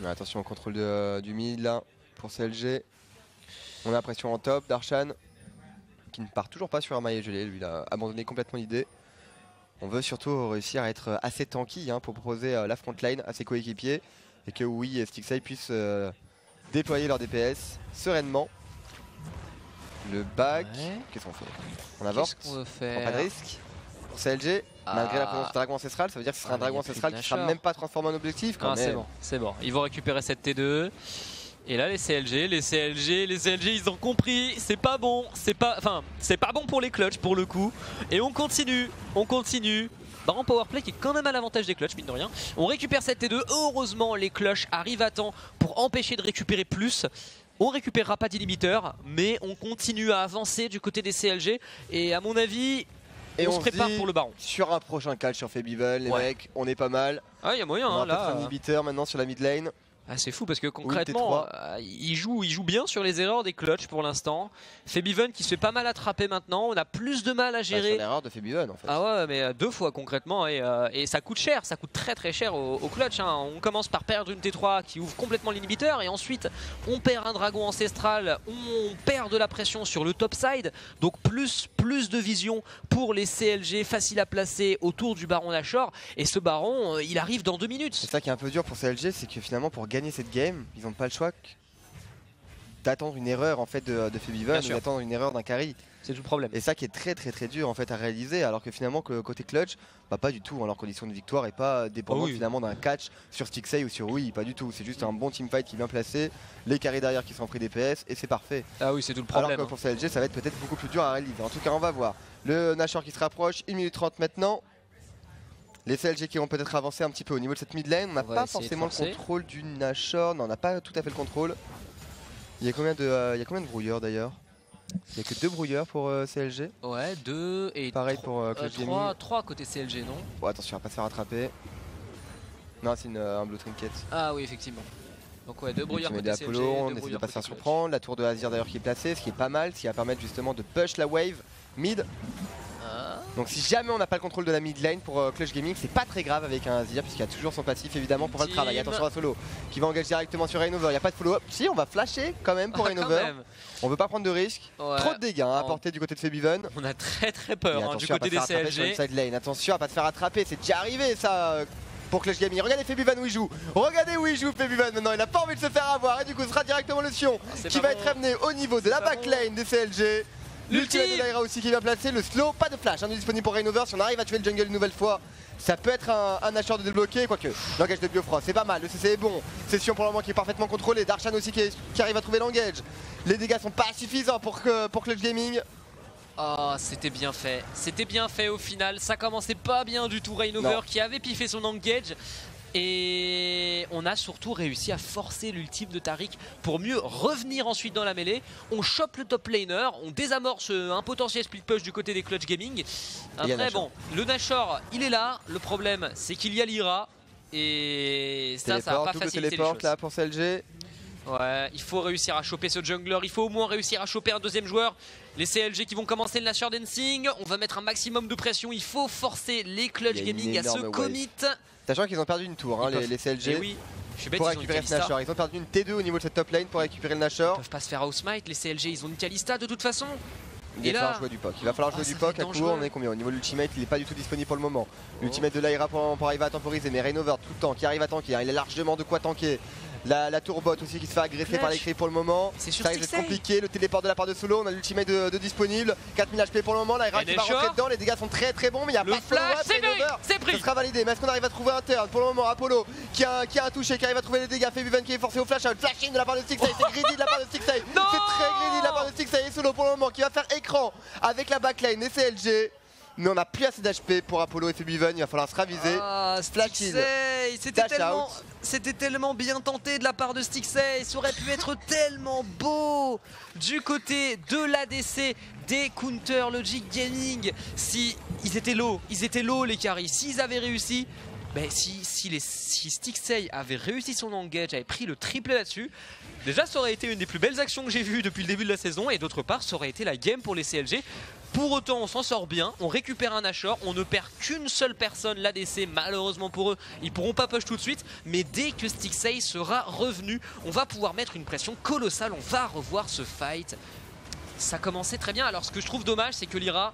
Mais attention au contrôle du mid là pour CLG. On a la pression en top d'Arshan qui ne part toujours pas sur un maillet gelé, lui il a abandonné complètement l'idée. On veut surtout réussir à être assez tanky pour proposer la frontline à ses coéquipiers et que oui et Stixxay puissent déployer leur DPS sereinement. Le back, qu'est-ce qu'on fait? On avorte, on veut on faire? prend pas de risque pour CLG, malgré la présence du dragon ancestral, ça veut dire que ce sera un dragon ancestral qui ne sera même pas transformé en objectif quand même. C'est bon, ils vont récupérer cette T2. Et là les CLG, ils ont compris, c'est pas bon, c'est pas bon pour les clutches pour le coup. Et on continue. Baron Powerplay qui est quand même à l'avantage des clutches, mine de rien. On récupère cette T2, heureusement les clutches arrivent à temps pour empêcher de récupérer plus. On récupérera pas d'inhibiteur, mais on continue à avancer du côté des CLG. Et à mon avis, on se prépare pour le Baron. Sur un prochain catch sur Febiven, les mecs, on est pas mal. Ah, il y a moyen, on a là. un inhibiteur maintenant sur la mid lane. Ah, c'est fou parce que concrètement, il joue bien sur les erreurs des clutches pour l'instant. Febiven qui se fait pas mal attraper maintenant, on a plus de mal à gérer. C'est l'erreur de Febiven en fait. Ah ouais, mais 2 fois concrètement et ça coûte cher, ça coûte très cher au clutch. Hein. On commence par perdre une T3 qui ouvre complètement l'inhibiteur et ensuite on perd un dragon ancestral, on perd de la pression sur le top side. Donc plus de vision pour les CLG, facile à placer autour du baron Nashor. Et ce baron, il arrive dans 2 minutes. C'est ça qui est un peu dur pour CLG, c'est que finalement pour gagner cette game, ils n'ont pas le choix d'attendre une erreur en fait de Febiven ou d'attendre une erreur d'un carry. C'est tout le problème. Et ça qui est très dur en fait à réaliser, alors que finalement côté clutch, bah pas du tout, leur condition de victoire est pas dépendante finalement d'un catch sur Stixxay ou sur Wii, pas du tout. C'est juste un bon teamfight qui est bien placé, les carrés derrière qui sont pris DPS et c'est parfait. Ah oui, c'est tout le problème. Alors que pour CLG ça va être peut-être beaucoup plus dur à réaliser. En tout cas on va voir. Le Nashor qui se rapproche, 1 minute 30 maintenant. Les CLG qui vont peut-être avancer un petit peu au niveau de cette mid lane. On n'a pas forcément le contrôle du Nashor. Non, on n'a pas tout à fait le contrôle. Il y a combien de brouilleurs d'ailleurs? Il n'y a que 2 brouilleurs pour CLG. Ouais, 2 et pareil pour Clutch Gaming. 3 côté CLG, non? Bon, attention à pas se faire attraper. Non, c'est un blue trinket. Ah oui, effectivement. Donc ouais, 2 brouilleurs côté CLG. Apollo, on essaie de pas se faire surprendre. La tour de Azir d'ailleurs qui est placée, ce qui est pas mal, ce qui va permettre justement de push la wave mid. Donc si jamais on n'a pas le contrôle de la mid lane pour Clutch Gaming, c'est pas très grave avec un Azir puisqu'il y a toujours son passif évidemment pour le travail. Attention à Solo qui va engager directement sur Reignover, il n'y a pas de follow-up. Si, on va flasher quand même pour Reignover. On veut pas prendre de risques. Trop de dégâts à apporter du côté de Febiven. On a très peur du côté des CLG. Side lane. Attention à pas se faire attraper, c'est déjà arrivé ça pour Clutch Gaming. Regardez Febiven où il joue. Regardez où il joue Febiven maintenant, il a pas envie de se faire avoir et du coup ce sera directement le Sion qui va être amené au niveau de la back-lane des CLG. L'ultime de Lyra aussi qui vient placer, le slow, pas de flash, disponible pour Reignover. Si on arrive à tuer le jungle une nouvelle fois, ça peut être un Nashor de débloquer, quoique l'engage de Biofrost, c'est pas mal, le CC est bon. Session pour le moment qui est parfaitement contrôlée, Darshan aussi qui arrive à trouver l'engage. Les dégâts sont pas suffisants pour Clutch Gaming. Oh, c'était bien fait au final, ça commençait pas bien du tout. Reignover qui avait piffé son engage. Et on a surtout réussi à forcer l'ultime de Taric pour mieux revenir ensuite dans la mêlée. On chope le top laner, on désamorce un potentiel split push du côté des Clutch Gaming. Après bon, le Nashor il est là, le problème c'est qu'il y a Lyra. Et ça va pas faciliter les choses. Là pour CLG. Ouais, il faut réussir à choper ce jungler, il faut au moins réussir à choper un deuxième joueur. Les CLG qui vont commencer le Nashor Dancing, on va mettre un maximum de pression, il faut forcer les Clutch Gaming à se commit. Sachant qu'ils ont perdu une tour, les CLG. Et oui, je suis bête, pour récupérer ce Nashor. Ils ont perdu une T2 au niveau de cette top lane pour récupérer le Nashor. Ils peuvent pas se faire outsmite, les CLG, ils ont une Kalista de toute façon. Il va falloir jouer du POC. Il va falloir jouer du POC à court. On est combien? Au niveau de l'ultimate, il n'est pas du tout disponible pour le moment. L'ultimate de Lyra pour arriver à temporiser, mais Reignover tout le temps qui arrive à tanker. Il a largement de quoi tanker. La tourbot aussi qui se fait agresser par les cris pour le moment. C'est sûr ça risque d'être compliqué. Le téléport de la part de Solo, on a l'ultimate de disponible. 4000 HP pour le moment. La Ira qui va rentrer dedans. Les dégâts sont très bons, mais il n'y a pas de flash. C'est pris. Ça sera validé. Mais est-ce qu'on arrive à trouver un turn? Pour le moment, Apollo qui a un touché, qui arrive à trouver les dégâts. Febiven qui est forcé au flash. Un flashing de la part de Stixxay. C'est greedy de la part de Stixxay. C'est très greedy de la part de Stixxay. Et Solo pour le moment qui va faire écran avec la backline et CLG. Mais on n'a plus assez d'HP pour Apollo et Febiven, il va falloir se raviser. Stixxay, c'était tellement bien tenté de la part de Stixxay, ça aurait pu être tellement beau du côté de l'ADC des Counter Logic Gaming. Si ils étaient low les carries, s'ils avaient réussi, si Stixxay avait réussi son engage, avait pris le triplé là-dessus, déjà ça aurait été une des plus belles actions que j'ai vues depuis le début de la saison, et d'autre part ça aurait été la game pour les CLG. Pour autant, on s'en sort bien, on récupère un Nashor, on ne perd qu'une seule personne, l'ADC, malheureusement pour eux, ils pourront pas push tout de suite, mais dès que Stixxay sera revenu, on va pouvoir mettre une pression colossale, on va revoir ce fight. Ça commençait très bien, alors ce que je trouve dommage, c'est que l'Ira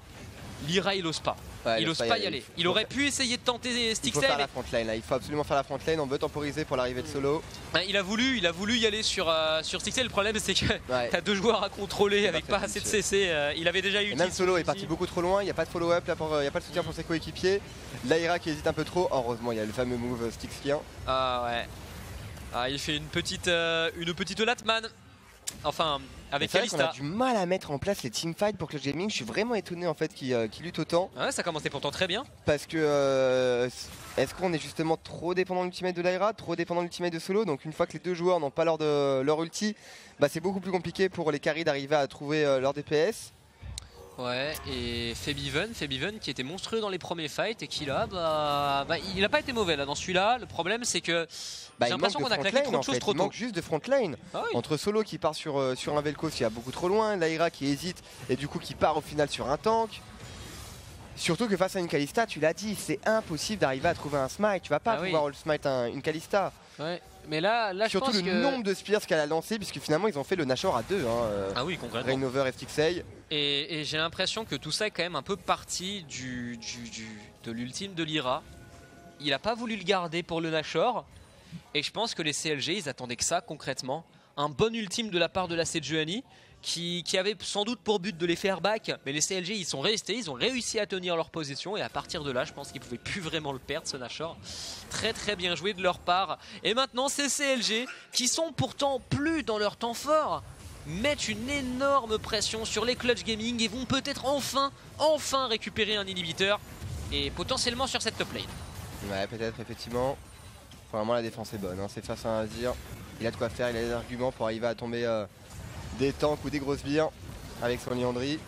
il ose pas. Il ose pas y aller. Il aurait pu essayer de tenter Stixxay. Il faut faire la front lane là. Il faut absolument faire la front lane. On veut temporiser pour l'arrivée de Solo. Il a voulu y aller sur Stixxay. Le problème c'est que t'as deux joueurs à contrôler avec pas assez de CC. Il avait déjà eu. Même Solo est parti beaucoup trop loin. Il n'y a pas de follow-up, il n'y a pas de soutien pour ses coéquipiers. L'Aira qui hésite un peu trop. Heureusement, il y a le fameux move Stixxay. Ah ouais. Ah, il fait une petite Latman. Enfin, avec Kalista. On a du mal à mettre en place les teamfights pour Clutch Gaming. Je suis vraiment étonné en fait qu'il lutte autant. Ouais, ça commençait pourtant très bien. Parce que est-ce qu'on est justement trop dépendant de l'ultimate de l'Aira, trop dépendant de l'ultimate de Solo? Donc une fois que les deux joueurs n'ont pas leur ulti, c'est beaucoup plus compliqué pour les carries d'arriver à trouver leur DPS. Ouais, et Febiven qui était monstrueux dans les premiers fights et qui là, il n'a pas été mauvais là dans celui-là. Le problème c'est que j'ai l'impression qu'on a claqué trop de choses trop tôt. Il manque juste de front lane. Entre Solo qui part sur un Vel'Koz qui va beaucoup trop loin, l'Aira qui hésite et du coup qui part au final sur un tank. Surtout que face à une Kalista, tu l'as dit, c'est impossible d'arriver à trouver un smite. Tu vas pas pouvoir all smite une Kalista. Ouais. Mais là surtout je pense le nombre de spears qu'elle a lancé, puisque finalement ils ont fait le Nashor à deux. Ah oui, concrètement. Rainover et Stixxay. Et j'ai l'impression que tout ça est quand même un peu parti de l'ultime de l'Ira. Il a pas voulu le garder pour le Nashor. Et je pense que les CLG, ils attendaient que ça concrètement. Un bon ultime de la part de la Sejuani qui avait sans doute pour but de les faire back. Mais les CLG, ils sont restés, ils ont réussi à tenir leur position. Et à partir de là, je pense qu'ils pouvaient plus vraiment le perdre, ce Nashor. Très très bien joué de leur part. Et maintenant, ces CLG, qui sont pourtant plus dans leur temps fort, mettent une énorme pression sur les Clutch Gaming et vont peut-être enfin récupérer un inhibiteur. Et potentiellement sur cette top lane. Ouais, peut-être, effectivement. Vraiment, la défense est bonne. C'est face à un Azir. Il a de quoi faire, il a des arguments pour arriver à tomber des tanks ou des grosses bières avec son Liandry.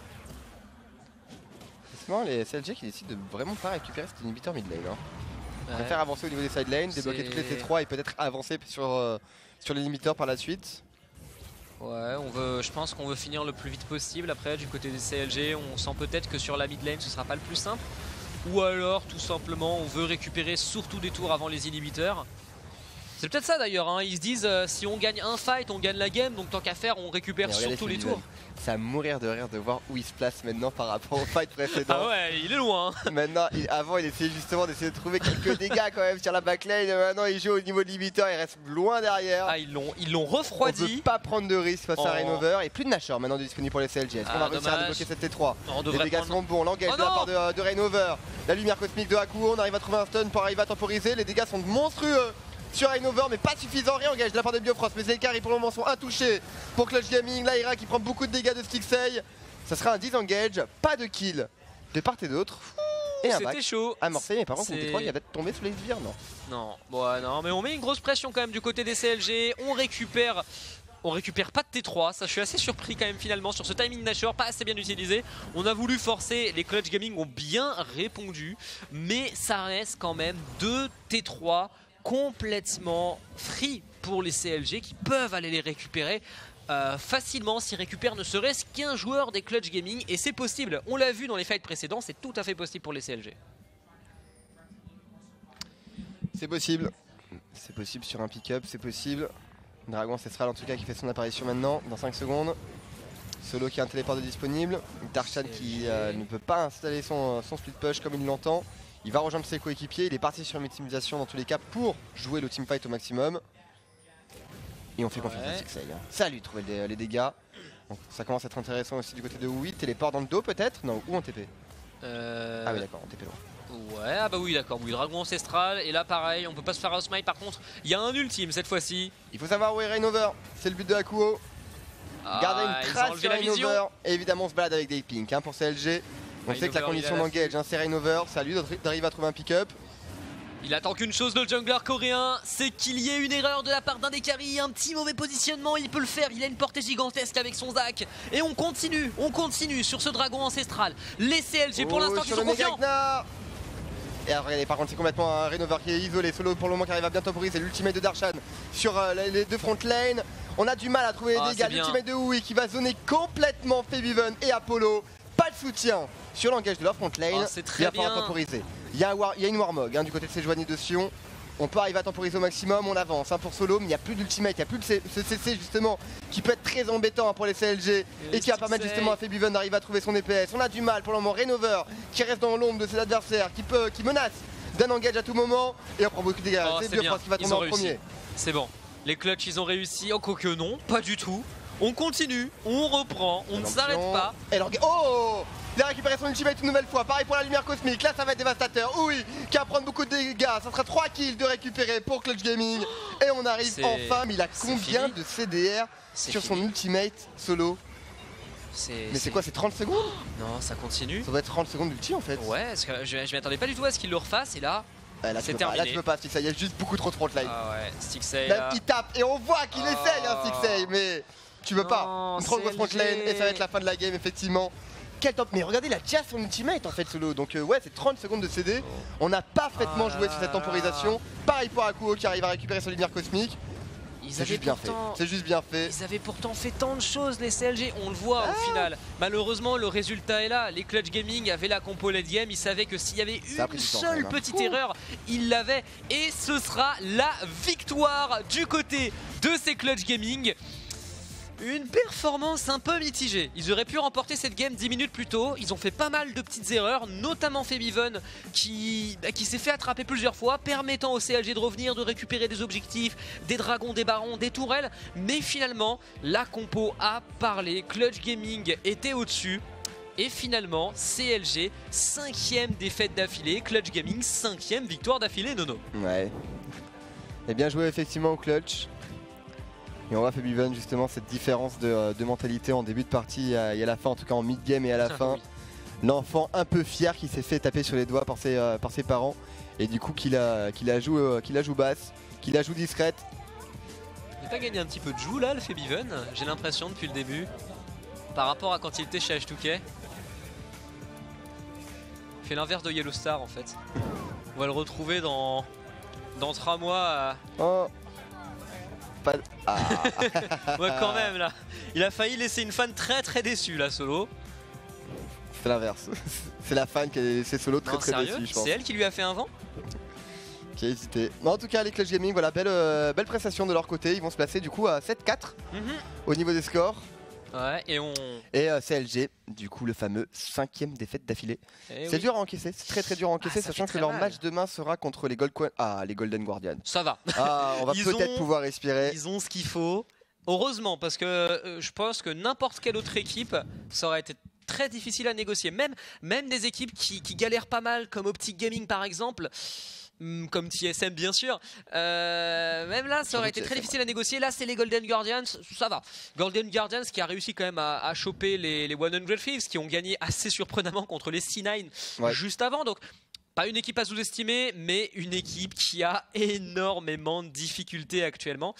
C'est souvent les CLG qui décident de vraiment pas récupérer cet inhibiteur mid lane. On préfère avancer au niveau des side lanes, débloquer toutes les T3 et peut-être avancer sur l'inhibiteur par la suite. Ouais, je pense qu'on veut finir le plus vite possible. Après, du côté des CLG, on sent peut-être que sur la mid lane, ce sera pas le plus simple. Ou alors, tout simplement, on veut récupérer surtout des tours avant les inhibiteurs. C'est peut-être ça d'ailleurs, ils se disent si on gagne un fight, on gagne la game, donc tant qu'à faire, on récupère surtout les tours. C'est à mourir de rire de voir où il se place maintenant par rapport au fight précédent. Ah ouais, il est loin. Maintenant, avant il essayait justement d'essayer de trouver quelques dégâts quand même sur la backline. Maintenant il joue au niveau de l'inhibiteur, il reste loin derrière. Ah, ils l'ont refroidi. On peut pas prendre de risque face à Rainover et plus de Nashor maintenant disponible pour les CLG. Est-ce qu'on va réussir à débloquer cette T3? Les dégâts sont bons, l'engage de la part de Rainover. La lumière cosmique de Haku, on arrive à trouver un stun pour arriver à temporiser. Les dégâts sont monstrueux sur Rainover, mais pas suffisant, réengage de la part de Biofrost. Mais les carries pour le moment sont intouchés pour Clutch Gaming. L'Aira qui prend beaucoup de dégâts de Stixxay. Ça sera un disengage, pas de kill de part et d'autre. Et un back chaud. amorcé, mais par contre, on il va peut-être tomber sous les sbires, non? Non, mais on met une grosse pression quand même du côté des CLG. On récupère pas de T3, ça je suis assez surpris quand même finalement sur ce timing Nashor, pas assez bien utilisé. On a voulu forcer, les Clutch Gaming ont bien répondu, mais ça reste quand même 2 T3 complètement free pour les CLG qui peuvent aller les récupérer facilement s'ils récupèrent ne serait-ce qu'un joueur des Clutch Gaming, et c'est possible, on l'a vu dans les fights précédents, c'est tout à fait possible pour les CLG. C'est possible sur un pick-up, c'est possible. Dragon Ancestral en tout cas qui fait son apparition maintenant dans 5 secondes. Solo qui a un téléport de disponible, Darshan qui ne peut pas installer son split push comme il l'entend. Il va rejoindre ses coéquipiers, il est parti sur une optimisation dans tous les cas pour jouer le teamfight au maximum. Et on fait confiance à Stixxay. Ça lui trouver les dégâts. Donc, ça commence à être intéressant aussi du côté de Wii. Téléport dans le dos peut-être? Non, ou en TP? Ah oui d'accord, en TP loin. Ouais, ah bah oui d'accord, oui, dragon ancestral, et là pareil, on peut pas se faire un smite, par contre, il y a un ultime cette fois-ci. Il faut savoir où est Rainover, c'est le but de Akuo. Garder une trace sur Rainover, et évidemment on se balade avec des pinks hein, pour CLG. On sait que la condition d'engage, c'est Rainover, c'est à lui d'arriver à trouver un pick-up. Il attend qu'une chose, le jungler coréen, c'est qu'il y ait une erreur de la part d'un des carries, un petit mauvais positionnement, il peut le faire, il a une portée gigantesque avec son Zac. Et on continue sur ce dragon ancestral. Les CLG pour l'instant qui sont confiants. Et alors, regardez, par contre c'est complètement un Rainover qui est isolé, solo pour le moment qui arrive à bien temporiser, l'ultimate de Darshan sur les deux front lane. On a du mal à trouver les dégâts, l'ultimate de Wui qui va zoner complètement Febiven et Apollo. Pas de soutien sur l'engage de leur front lane, il va falloir temporiser. Il y a une Warmog hein, du côté de Sejuani de Sion. On peut arriver à temporiser au maximum, on avance hein, pour solo, mais il n'y a plus d'ultimate, il n'y a plus de ce CC justement qui peut être très embêtant hein, pour les CLG et qui va permettre justement à Febiven d'arriver à trouver son EPS. On a du mal pour le moment, Rainover qui reste dans l'ombre de ses adversaires, qui menace d'un engage à tout moment et on prend beaucoup de dégâts. C'est bien parce qu'il va tomber en premier. C'est bon, les clutch ils ont réussi, encore que non, pas du tout. On continue, on reprend, on ne s'arrête pas. Et alors, oh, il a récupéré son ultimate une nouvelle fois. Pareil pour la lumière cosmique. Là, ça va être dévastateur. Oui, qui va prendre beaucoup de dégâts. Ça sera 3 kills de récupérer pour Clutch Gaming. Et on arrive enfin. Mais il a combien de CDR sur son ultimate solo? Mais c'est quoi, c'est 30 secondes? Non, ça continue. Ça doit être 30 secondes d'ulti en fait. Ouais, parce que je m'attendais pas du tout à ce qu'il le refasse. Et là, c'est terminé. Là, tu peux pas, Stixxay. Il y a juste beaucoup trop de front line. Ah ouais, Stixxay. Là, il tape et on voit qu'il essaye, hein, Stixxay. Mais tu veux pas. Une trop grosse front lane et ça va être la fin de la game, effectivement. Quel top. Mais regardez, il a déjà son ultimate en fait solo. Donc ouais, c'est 30 secondes de CD. On a parfaitement joué sur cette temporisation. Pareil pour Akuo qui arrive à récupérer son lumière cosmique. C'est juste bien fait. C'est juste bien fait. Ils avaient pourtant fait tant de choses les CLG, on le voit au final. Malheureusement le résultat est là. Les Clutch Gaming avaient la compo late game. Ils savaient que s'il y avait une seule petite erreur, ils l'avaient. Et ce sera la victoire du côté de ces Clutch Gaming. Une performance un peu mitigée. Ils auraient pu remporter cette game 10 minutes plus tôt. Ils ont fait pas mal de petites erreurs, notamment Febiven qui s'est fait attraper plusieurs fois, permettant au CLG de revenir, de récupérer des objectifs, des dragons, des barons, des tourelles. Mais finalement, la compo a parlé. Clutch Gaming était au-dessus. Et finalement, CLG, 5e défaite d'affilée. Clutch Gaming, 5e victoire d'affilée, Nono. Ouais. Et bien joué effectivement au Clutch. Et on voit Febiven justement cette différence de mentalité en début de partie et à la fin, en tout cas en mid-game et à la fin. L'enfant un peu fier qui s'est fait taper sur les doigts par ses parents et du coup qui la joue basse, qui la joue discrète. Il n'a pas gagné un petit peu de joue là le Febiven, j'ai l'impression depuis le début, par rapport à quand il était chez H2K. Il fait l'inverse de Yellow Star en fait. On va le retrouver dans 3 mois. Oh. Ouais, quand même là, il a failli laisser une fan très déçue là solo. C'est l'inverse, c'est la fan qui a laissé solo très déçue je pense. C'est elle qui lui a fait un vent? Qui a hésité. Mais en tout cas les Clutch Gaming, voilà, belle prestation de leur côté, ils vont se placer du coup à 7-4 au niveau des scores. Ouais, et CLG, du coup le fameux 5e défaite d'affilée. C'est dur à encaisser, c'est très dur à encaisser, sachant que leur match demain sera contre les Golden Guardians. Ça va. On va peut-être pouvoir respirer. Ils ont ce qu'il faut. Heureusement, parce que je pense que n'importe quelle autre équipe, ça aurait été très difficile à négocier. Même des équipes qui galèrent pas mal, comme Optic Gaming par exemple. Comme TSM bien sûr, même là ça aurait été très difficile à négocier. Là c'est les Golden Guardians, ça va. Golden Guardians qui a réussi quand même à choper les 100 Thieves qui ont gagné assez surprenamment contre les C9 juste avant. Donc pas une équipe à sous-estimer, mais une équipe qui a énormément de difficultés actuellement.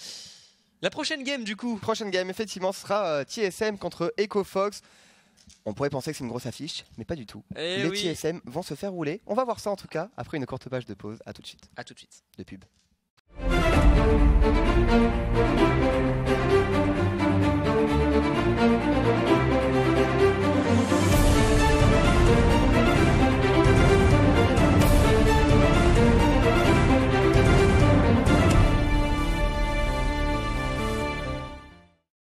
La prochaine game du coup. Prochaine game effectivement ce sera TSM contre EcoFox. On pourrait penser que c'est une grosse affiche, mais pas du tout. Les TSM vont se faire rouler. On va voir ça en tout cas après une courte page de pause. A tout de suite. A tout de suite. De pub.